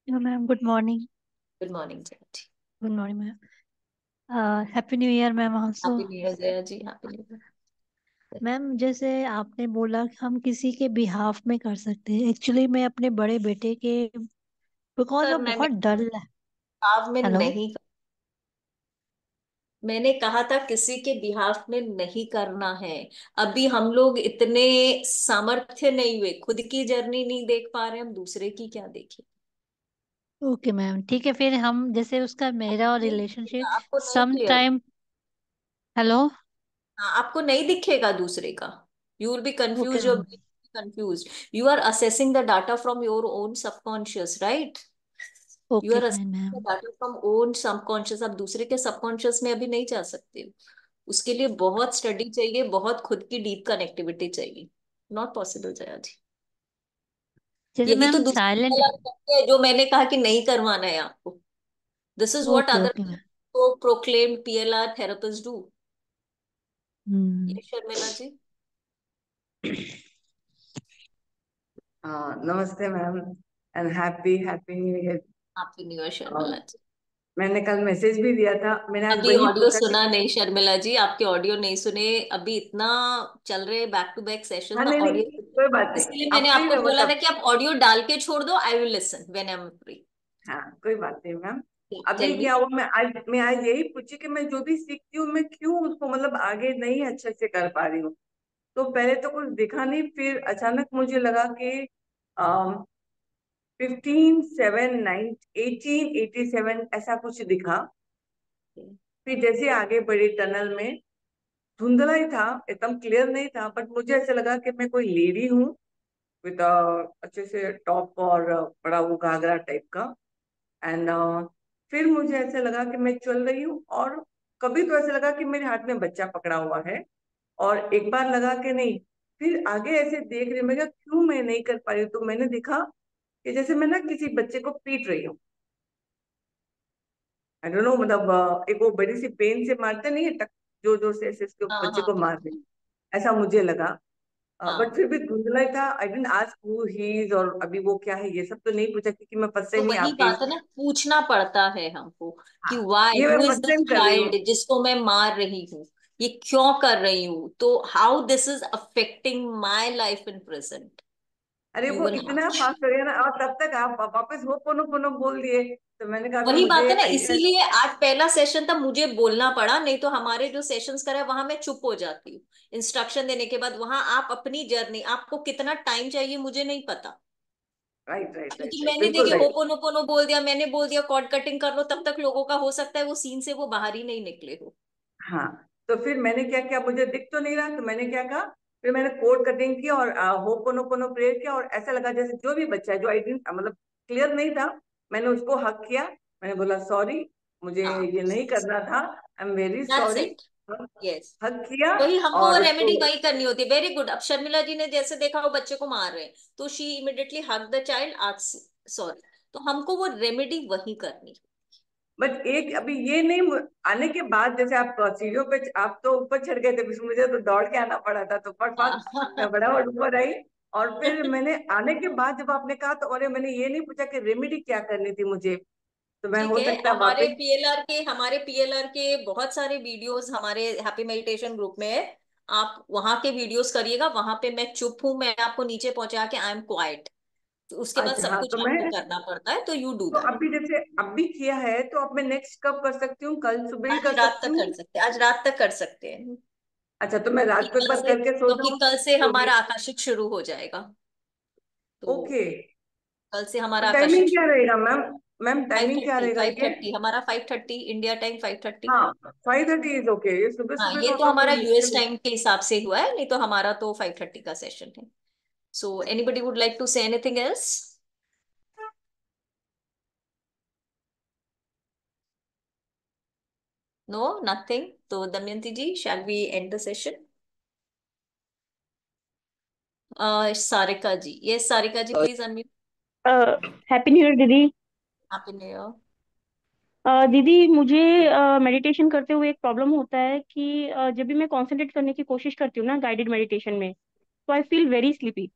Hello, ma'am. Good morning. Good morning Jaya ji. Good morning, ma'am. Happy New Year, ma'am. Also, happy new year Jaya ji, happy new year. Ma'am जैसे आपने बोला कि हम किसी के behalf में कर सकते हैं, एक्चुअली मैं अपने बड़े बेटे के, बिकॉज वो करना है, बहुत डल है। बिहाव में हेलो। नहीं। मैंने कहा था किसी के बिहाफ में नहीं करना है। अभी हम लोग इतने सामर्थ्य नहीं हुए, खुद की जर्नी नहीं देख पा रहे, हम दूसरे की क्या देखें। ओके मैम, ठीक है, फिर हम जैसे उसका मेरा और नहीं रिलेशनशिप दिखेगा, आपको नहीं सम क्लियर। टाइम। हेलो। हाँ, आपको नहीं दिखेगा दूसरे का। You will be okay confuse, your ma'am. Confuse. You are assessing the data from your own subconscious, right. You okay are fine assessing the ma'am. Data from own subconscious. आप दूसरे के subconscious में अभी नहीं जा सकते हो। उसके लिए बहुत स्टडी चाहिए, बहुत खुद की डीप कनेक्टिविटी चाहिए। नॉट पॉसिबल जया जी। जैसे यही तो मैम दूसरी साइलेंट। वाला करते हैं जो मैंने कहा कि नहीं करवाना है आपको। This is what okay other okay ma'am. Proclaimed PLR therapist do. Hmm. ये शर्मिला जी। हाँ, नमस्ते ma'am and happy happy new year. Happy new year Sharmila ji. मैंने कल मैसेज भी दिया था, मैंने आज अभी वही ऑडियो पूछा कि सुना नहीं शर्मिला जी, आपके ऑडियो नहीं सुने। अभी इतना चल रहे बैक टू बैक सेशन हाँ में नहीं नहीं, ऑडियो, कोई बात नहीं, इसलिए आप मैंने फ्री आपको रहो बोला था तब। कि आप ऑडियो डाल के छोड़ दो, I will listen when I am free. हाँ कोई बात नहीं मैम। टेल अभी मी। क्या हुआ, मैं आज यही पूछी कि मैं जो भी सीखती हूँ मैं क्यों उसको मतलब आगे नहीं अच्छे से कर पा रही हूँ। तो पहले तो कुछ दिखा नहीं, फिर अचानक मुझे लगा कि 1887 ऐसा कुछ दिखा। फिर जैसे आगे बढ़ी टनल में, धुंधला ही था, एकदम क्लियर नहीं था, बट मुझे ऐसा लगा कि मैं कोई लेडी हूँ विद अच्छे से टॉप और बड़ा वो घाघरा टाइप का। एंड फिर मुझे ऐसा लगा कि मैं चल रही हूँ, और कभी तो ऐसा लगा कि मेरे हाथ में बच्चा पकड़ा हुआ है, और एक बार लगा कि नहीं। फिर आगे ऐसे देख रही, मैं कहा क्यों मैं नहीं कर पा रही हूँ, तो मैंने देखा कि जैसे मैं ना किसी बच्चे को पीट रही हूँ। आई डोंट नो, मतलब एक वो बड़ी सी पेन से मारते नहीं है, टक जोर जोर से ऐसे इसके हाँ बच्चे हाँ को मार रही हूँ, ऐसा मुझे लगा। बट हाँ। फिर भी धुंधला ही था। I didn't ask who he is, और अभी वो क्या है ये सब तो नहीं पूछा, क्योंकि मैं फर्स्ट तो टाइम ही वही आपके। बात है ना, पूछना पड़ता है हमको कि हाँ, वाई, ये मैं who is first this time कर रही हूँ। चाइल्ड जिसको मैं मार रही हूँ, ये क्यों कर रही हूँ, तो how this is affecting my life in present. अरे You वो will इतना have. फास्ट हो गया ना, और तब तक आप वापस होपोनोपोनो बोल दिए, तो मैंने कहा कि वही बात है ना, मुझे इसीलिए आज पहला सेशन था, मुझे बोलना पड़ा, नहीं तो हमारे जो सेशंस कराए वहां मैं चुप हो जाती हूँ इंस्ट्रक्शन देने के बाद। वहां आप अपनी जर्नी, आपको कितना टाइम चाहिए मुझे नहीं पता, राइट राइट राइट क्योंकि राइट, मैंने बिल्कुल देखिए राइट। होपोनोपोनो बोल दिया, मैंने बोल दिया कॉर्ड कटिंग कर लो, तब तक लोगों का हो सकता है वो सीन से वो बाहर ही नहीं निकले हो। हाँ, तो फिर मैंने क्या किया, मुझे दिख तो नहीं रहा, तो मैंने क्या कहा, फिर मैंने कोड कटिंग किया और होपोनोपोनो प्रेयर किया, और ऐसा लगा जैसे जो भी बच्चा है जो आई डिडंट मतलब क्लियर नहीं था, मैंने उसको हक किया। मैंने बोला सॉरी, मुझे हाँ, ये नहीं करना था, I am very that's sorry. It. Yes, हक किया वही हमको वो और रेमेडी उसको, वही करनी होती है। Very good. अब शर्मिला जी ने जैसे देखा वो बच्चे को मार रहे हैं, तो she immediately hug the child, ask sorry. तो हमको वो रेमेडी वही करनी। बट एक अभी ये नहीं आने के बाद, जैसे आप सीढ़ियों पे, आप तो ऊपर चढ़ गए थे, मुझे तो दौड़ के आना पड़ा था, तो फटाफट मैं फटाफट ऊपर आई। और फिर मैंने आने के बाद जब आपने कहा, तो अरे मैंने ये नहीं पूछा कि रेमेडी क्या करनी थी मुझे, तो मैं ठीक हो है, सकता है वापस। हमारे पीएलआर के बहुत सारे वीडियोस हमारे हैप्पी मेडिटेशन ग्रुप में है, आप वहां के वीडियोस करिएगा। वहां पे मैं चुप हूं, मैं आपको नीचे पहुंचा के आई एम क्वाइट, तो उसके बाद अच्छा सब हाँ, कुछ तो मैं, आपको करना पड़ता है, तो यू डू तो दैट। अभी जैसे अभी किया है, तो अब मैं नेक्स्ट कब कर सकती हूँ, कल सुबह ही आज कर रात सकती तक कर हूँ? सकते हैं, आज रात तक कर सकते हैं। अच्छा, तो मैं रात को एक बार करके सो क्योंकि जाऊँ कल से तो भी? हमारा आकाशिक शुरू हो जाएगा, तो ओके, कल से तो हमारा आकाशिक टाइमिंग क्या रहेगा मैम? मैम फाइव टाइमिंग क्या थर्टी रहेगा फाइव ये? थर्टी हमारा 5:30 इंडिया टाइम, 5:30। हाँ, 5:30 इज ओके, ये सुबह हाँ, सुबह ये थोड़ा तो सा हमारा थोड़ी यूएस मुश्किल। टाइम के हिसाब से हुआ है, नहीं तो हमारा तो 5:30 का सेशन है। So anybody would like to say anything else? No, nothing. तो Damayanti ji, shall we end the session? Sarika ji, yes Sarika ji please unmute. Happy new year दीदी। Happy new year. दीदी मुझे मेडिटेशन करते हुए एक प्रॉब्लम होता है कि जब भी मैं कंसंट्रेट करने की कोशिश करती हूँ ना गाइडेड मेडिटेशन में, तो आई फील वेरी स्लीपी।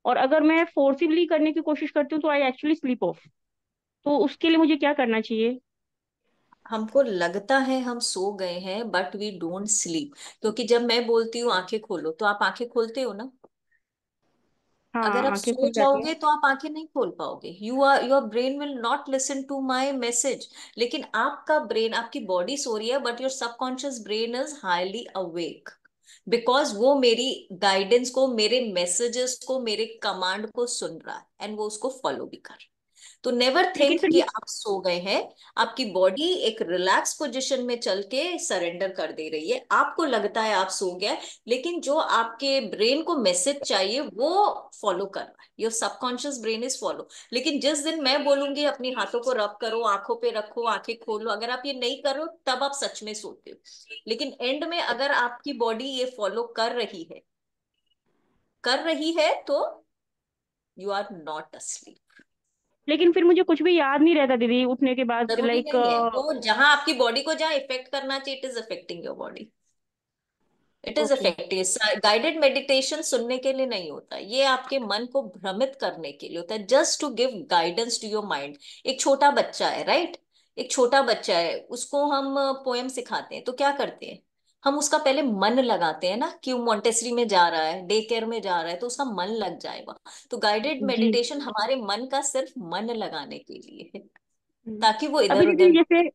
और अगर मैं फोर्सिवली करने की कोशिश करती हूँ तो आई एक्चुअली स्लीप ऑफ। तो उसके लिए मुझे क्या करना चाहिए? हमको लगता है हम सो गए हैं बट वी डोंट स्लीप, क्योंकि जब मैं बोलती हूँ आंखें खोलो तो आप आंखें खोलते हो ना। अगर हाँ, आप आंखें सो खुल जाती हैं। जाओगे तो आप आंखें नहीं खोल पाओगे, your brain will not listen to my message. लेकिन आपका ब्रेन, आपकी बॉडी सो रही है but your subconscious brain is highly awake, because वो मेरी गाइडेंस को, मेरे मैसेजेस को, मेरे कमांड को सुन रहा है एंड वो उसको फॉलो भी कर रहा है। तो नेवर लेकिन थिंक फिर कि आप सो गए हैं। आपकी बॉडी एक रिलैक्स पोजीशन में चल के सरेंडर कर दे रही है, आपको लगता है आप सो गए, लेकिन जो आपके ब्रेन को मैसेज चाहिए वो फॉलो कर रहा है, your subconscious brain is follow. लेकिन जिस दिन मैं बोलूंगी अपनी हाथों को रब करो, आंखों पे रखो, आंखें खोलो, अगर आप ये नहीं करो तब आप सच में सोते हो। लेकिन एंड में अगर आपकी बॉडी ये फॉलो कर रही है तो यू आर नॉट अस्लीप। लेकिन फिर मुझे कुछ भी याद नहीं रहता दीदी उठने के बाद, जरूरी लाइक। नहीं है, वो जहां आपकी बॉडी को जहां इफेक्ट करना चाहिए, it is affecting your body, it is okay. Affective. Guided meditation सुनने के लिए नहीं होता, ये आपके मन को भ्रमित करने के लिए होता है, just to give guidance to your mind. एक छोटा बच्चा है, राइट, एक छोटा बच्चा है, उसको हम पोएम सिखाते हैं तो क्या करते हैं, हम उसका पहले मन लगाते हैं ना, कि वो मॉन्टेसरी में जा रहा है, डे केयर में जा रहा है, तो उसका मन लग जाएगा। तो गाइडेड जी। मेडिटेशन हमारे मन का सिर्फ मन लगाने के लिए है, ताकि वो अभी इधर दीदी उधर। जैसे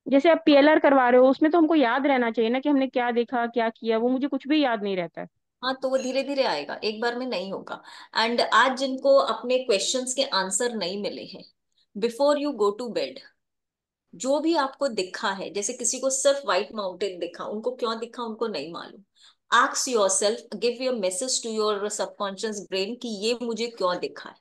जैसे आप पीएलआर करवा रहे हो, उसमें तो हमको याद रहना चाहिए ना कि हमने क्या देखा क्या किया, वो मुझे कुछ भी याद नहीं रहता है। हाँ, तो वो धीरे धीरे आएगा, एक बार में नहीं होगा। एंड आज जिनको अपने क्वेश्चंस के आंसर नहीं मिले हैं, before you go to bed, जो भी आपको दिखा है, जैसे किसी को सिर्फ व्हाइट माउंटेन दिखा, उनको क्यों दिखा उनको नहीं मालूम, ask yourself, give your message to your subconscious brain कि ये मुझे क्यों दिखा है।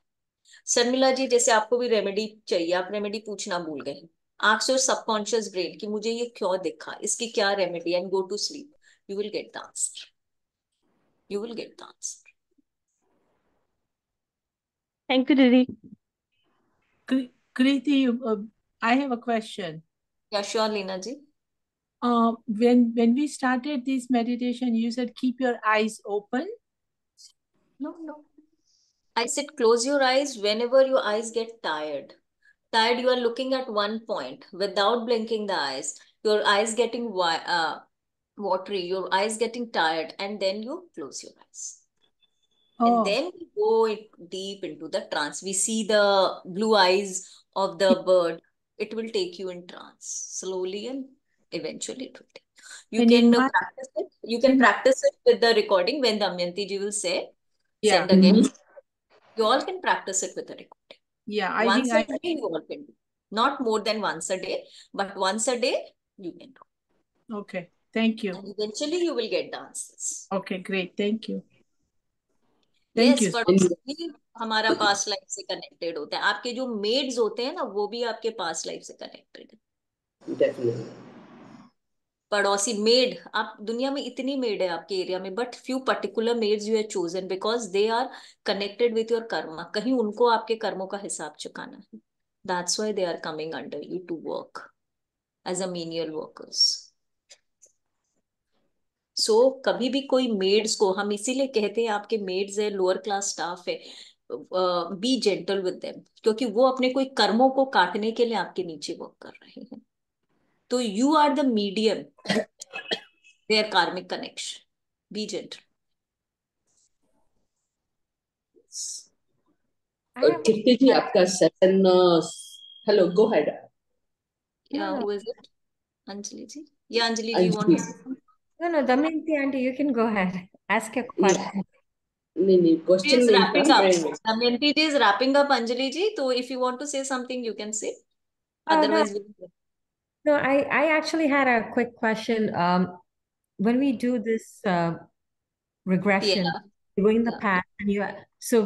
शर्मिला जी, जैसे आपको भी रेमेडी चाहिए, आप रेमेडी पूछना भूल गए, आस्क योर सबकॉन्शियस ब्रेन कि मुझे ये क्यों दिखा, इसकी क्या remedy, and go to sleep, you will get the answer, you will get the answer. Thank you दीदी। Kriti, I have a question. Yeah sure Leena ji. When we started this meditation, you said keep your eyes open. No, no. I said close your eyes whenever your eyes get tired. Tired, you are looking at one point without blinking the eyes. Your eyes getting watery, your eyes getting tired, and then you close your eyes. Oh, And then we go deep into the trance. We see the blue eyes of the bird. It will take you in trance slowly, and eventually it will take. You and can in my practice it. You can in practice it with the recording when Damayanti ji will say, yeah, send again. You all can practice it with the recording. yeah. I Once think a day you all can do. Not more than once a day, but once a day you can do. okay. Thank you. And eventually you will get the answers. Okay, great. Thank you. Thank Yes, you. पड़ोसी भी हमारा past life से connected होते हैं. आपके जो maids होते हैं ना, वो भी आपके पास्ट लाइफ से कनेक्टेड है. Definitely. पड़ोसी मेड, आप दुनिया में इतनी मेड है आपके एरिया में, but few particular maids you have chosen because they are connected with your karma. कहीं उनको आपके कर्मों का हिसाब चुकाना है. That's why they are coming under you to work as a menial workers. So कभी भी कोई मेड्स को, हम इसीलिए कहते हैं आपके मेड्स है, लोअर क्लास स्टाफ है, बी जेंटल विद देम, क्योंकि वो अपने कोई कर्मों को काटने के लिए आपके नीचे वर्क कर रहे हैं. तो you are the medium their karmic connection. Be gentle. Kirti ji, आपका session. Hello, go ahead. Yeah, who is it? Anjali ji. Yeah, Anjali ji, you want to say something? No, Damayanti aunty, you can go ahead. Ask your question. नहीं, She question is नहीं wrapping था. up. Damayanti ji is wrapping up, Anjali ji. So if you want to say something, you can say. Oh, no, Otherwise, no, I actually had a quick question. When we do this regression, yeah. you go in the past, and so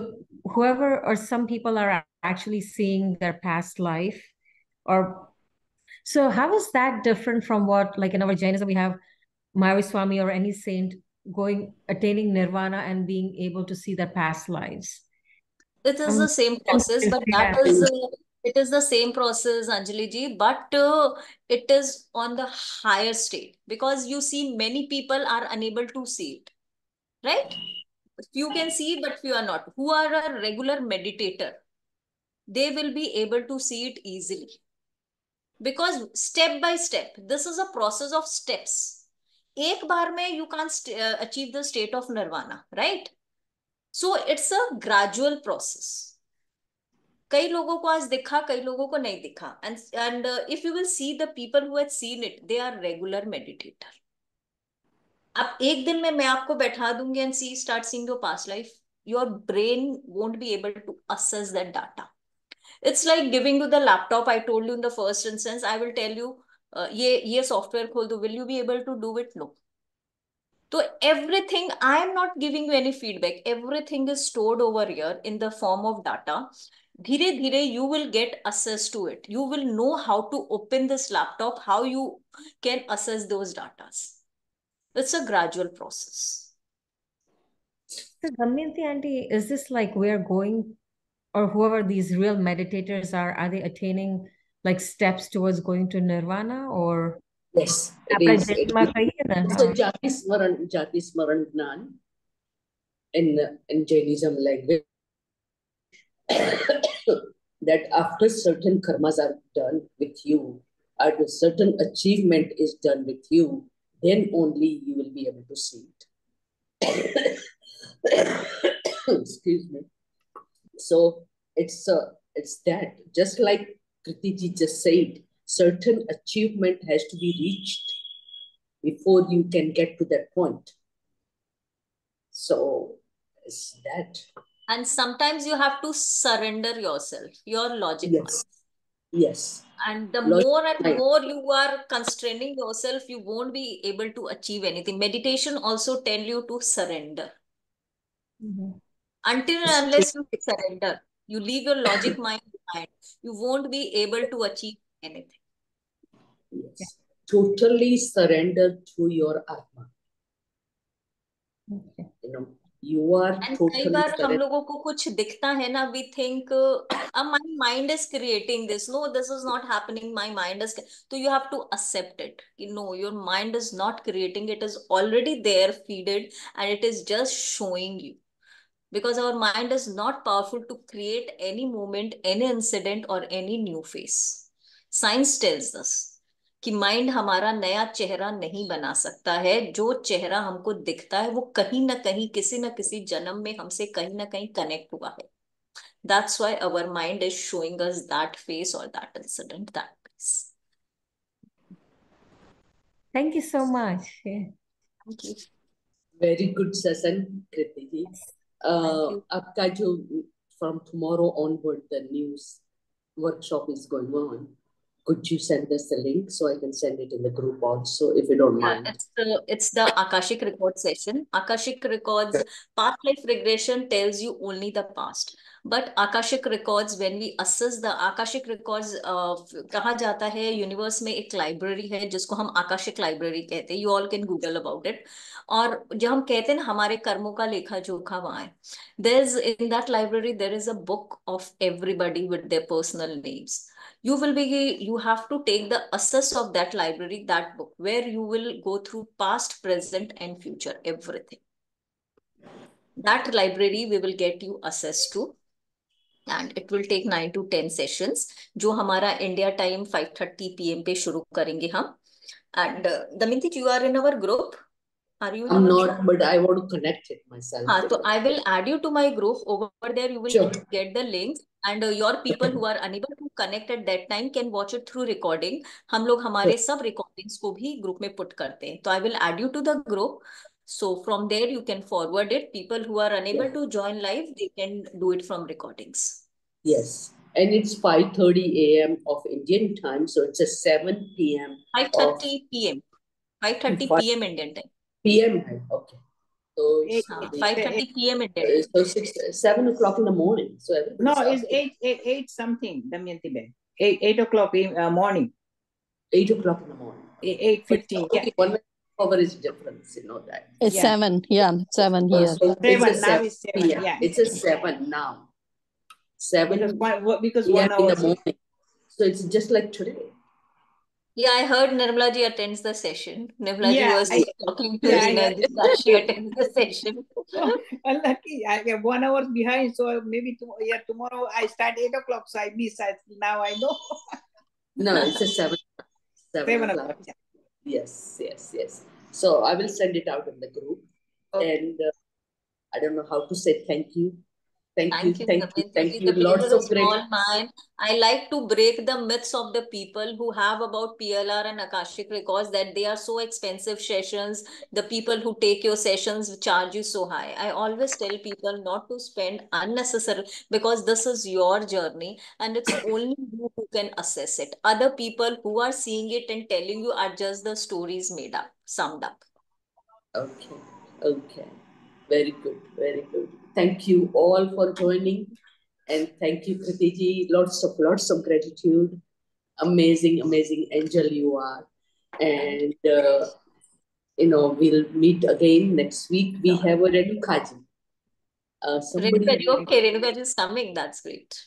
whoever or some people are actually seeing their past life, or so how is that different from what, like in our Jainism, we have Maharishi or any saint attaining nirvana and being able to see their past lives? It is the same process, but that is it is the same process, Anjali ji, but it is on the higher state, because you see many people are unable to see it, right? Few can see, but few are not. Who are a regular meditator, they will be able to see it easily, because step by step, this is a process of steps. एक बार में you can't achieve the state of nirvana, right? So it's a gradual process. कई लोगों को आज दिखा, कई लोगों को नहीं दिखा. And if you will see the people who had seen it, they are regular meditator. अब एक दिन में मैं आपको बैठा दूंगी and start seeing your past life, your brain won't be able to assess that data. It's like giving you the laptop. I told you in the first instance, I will tell you, ये software खोल दो, will you be able to do it? No. So everything, I am not giving you any feedback. Everything is stored over here in the form of data. धीरे धीरे you will get access to it. You will know how to open this laptop, how you can assess those data. It's a gradual process. So Damayanti aunty, is this like we are going, or whoever these real meditators are they attaining like steps towards going to nirvana, or? Yes, it आपका is. जन्मा कही है ना? It's a Jati Smaran Gnan in Jainism language. That after certain karmas are done with you, or a certain achievement is done with you, then only you will be able to see it. Excuse me. So it's that, just like Kriti ji just said, certain achievement has to be reached before you can get to that point. So it's that. And sometimes you have to surrender yourself, your logic Yes. mind. Yes. And the Logic more and mind. more you are constraining yourself, you won't be able to achieve anything. Meditation also tell you to surrender. Until and unless you surrender, you leave your logic mind behind, you won't be able to achieve anything. Yes. Totally surrender to your Atma. Okay. You know, you are And कई totally बार हम surrender. लोगों को कुछ दिखता है ना, we think my mind is creating this. No, this is not happening. My mind is. So you have to accept it. You know, your mind is not creating. It is already there, feeded, and it is just showing you. Because our mind is not powerful to create any moment, any incident, or any new face. Science tells us कि mind हमारा नया चेहरा नहीं बना सकता है। जो चेहरा हमको दिखता है वो कहीं ना कहीं किसी न किसी जन्म में हमसे कहीं ना कहीं कनेक्ट हुआ है। That's why our mind is showing us that face or that incident, that face. Thank you so much. Yeah. Thank you. Very good session, Kriti ji. Thank you. आपका जो from tomorrow onward the news workshop is going on. Could you send us the link so I can send it in the group also, if you don't Yeah, mind? it's the Akashic record session. Akashic records, past life regression tells you only the past. But Akashic records, when we assess the Akashic records, कहा जाता है universe में एक library है जिसको हम Akashic library कहते हैं. You all can Google about it. और जब हम कहते हैं ना हमारे कर्मों का लेखा जोखा वहाँ है. There's in that library there is a book of everybody with their personal names. You have to take the access of that library, that book, where you will go through past, present and future, everything. That library we will get you access to, and it will take 9 to 10 sessions, जो हमारा India time 5:30 PM पे शुरू करेंगे हम. And Damayanti, you are in our group. Are you in I'm our not, group? but I want to connect it myself. हाँ, तो I will add you to my group. Over there you will Sure. get the links, and your people who are unable to connect at that time can watch it through recording. हम लोग हमारे सब recordings को भी group में put करते हैं. तो I will add you to the group. So from there you can forward it. People who are unable to join live, they can do it from recordings. Yes, and it's 5:30 AM of Indian time, so it's a 7 PM 5:30 PM. 5:30 5 PM Indian time. PM. Okay. So it's हाँ, 5:30 PM Indian time. so 7 o'clock in the morning. So everybody's No, it's up. eight something, Damayanti Ben. 8 o'clock in morning. 8 o'clock in the morning. 8:15. Okay, Yeah. 1 hour is difference, you know that. It's Yeah. 7. Yeah, 7 Oh, here. so it's a 7 now. It's 7. Yeah, Yeah. it's a 7 now. 7 Because PM 1 in hour. the morning. So it's just like today. Yeah, I heard Nirmala ji attends the session. Nirmala ji Yeah, was talking to yeah, Reena yeah. ji that she attends the session. Unlucky. I am 1 hour behind, so maybe tomorrow I start 8 o'clock, so I miss. Now I know. No, it's a 7 7 o'clock. o'clock. Yeah. Yes. So I will send it out in the group. Okay. And I don't know how to say thank you. Thank you. Damayanti ji. The Lots pleasure of is great. all mine. I like to break the myths of the people who have about PLR and Akashic records, that they are so expensive sessions. The people who take your sessions charge you so high. I always tell people not to spend unnecessary, because this is your journey and it's only you who can assess it. Other people who are seeing it and telling you are just the stories made up, summed up. Okay. Very good. Thank you all for joining. And thank you, Kriti ji. Lots of gratitude. Amazing angel you are. And we'll meet again next week. We have a Renuka ji. Renuka ji, okay, Renuka ji is coming. That's great.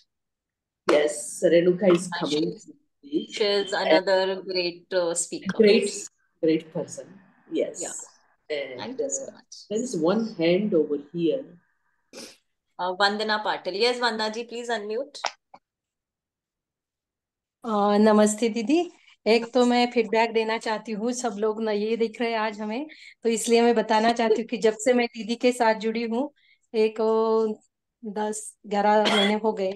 Yes, Renuka is coming. She is another great speaker. Great person. Yes. Yeah. And Thank you so much. there is one hand over here. Vandana Patil. Yes, Vandana ji, please unmute. नमस्ते दीदी. एक तो मैं feedback देना चाहती हूँ. सब लोग ना ये दिख रहे हैं आज हमें, तो इसलिए मैं बताना चाहती हूँ कि जब से मैं दीदी के साथ जुड़ी हूँ, एक 10-11 महीने हो गए,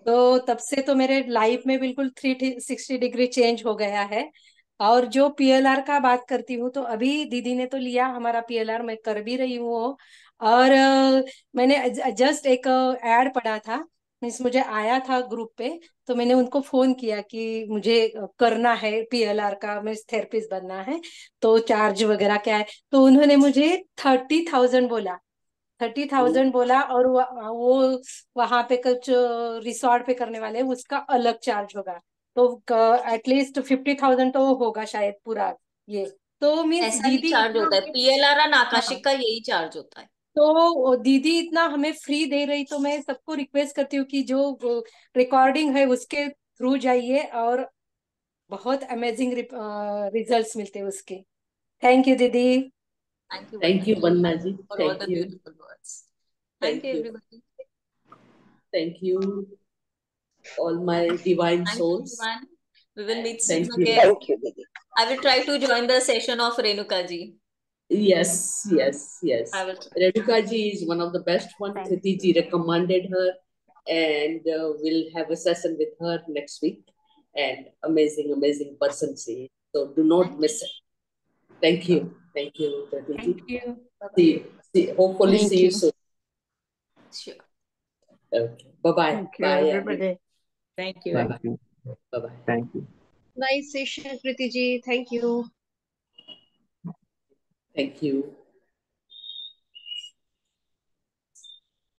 तो तब से तो मेरे लाइफ में बिल्कुल 360 डिग्री चेंज हो गया है. और जो PLR का बात करती हूँ, तो अभी दीदी ने तो लिया हमारा PLR, मैं कर भी रही हूँ. और मैंने जस्ट एक ऐड पढ़ा था, मीन्स मुझे आया था ग्रुप पे, तो मैंने उनको फोन किया कि मुझे करना है PLR का, मीन्स थेरेपिस्ट बनना है, तो चार्ज वगैरह क्या है. तो उन्होंने मुझे 30,000 बोला. 30,000 बोला. और वो वहां पे कुछ रिसोर्ट पे करने वाले, उसका अलग चार्ज होगा. तो एटलीस्ट 50,000 तो होगा शायद पूरा ये. तो मीन्स ऐसा ही दीदी चार्ज होता है. PLR और हाँ, आकाशिक का यही चार्ज होता है. तो दीदी इतना हमें फ्री दे रही, तो मैं सबको रिक्वेस्ट करती हूँ कि जो रिकॉर्डिंग है उसके थ्रू जाइए, और बहुत अमेजिंग रिजल्ट्स मिलते हैं उसके. थैंक यू दीदी. Thank you, Vandana ji. for all the Thank you. beautiful words. Thank you, everybody. Thank you, all my divine Thank you, souls. everyone. We will meet soon Thank you. again. Thank you, Didi. I will try to join the session of Renuka ji. Yes, yes, yes. I will try. Renuka ji is one of the best one. Thank Kriti ji recommended her, and we'll have a session with her next week. And amazing, amazing person she is. So do not miss it. Thank you, Kriti ji. Thank you. Hopefully Thank see you you. soon. Sure. Okay. Bye-bye. Thank you, Bye. everybody. Thank you. Bye. Thank you. Bye-bye. Thank you. Nice session, Kriti ji. Thank you. Thank you.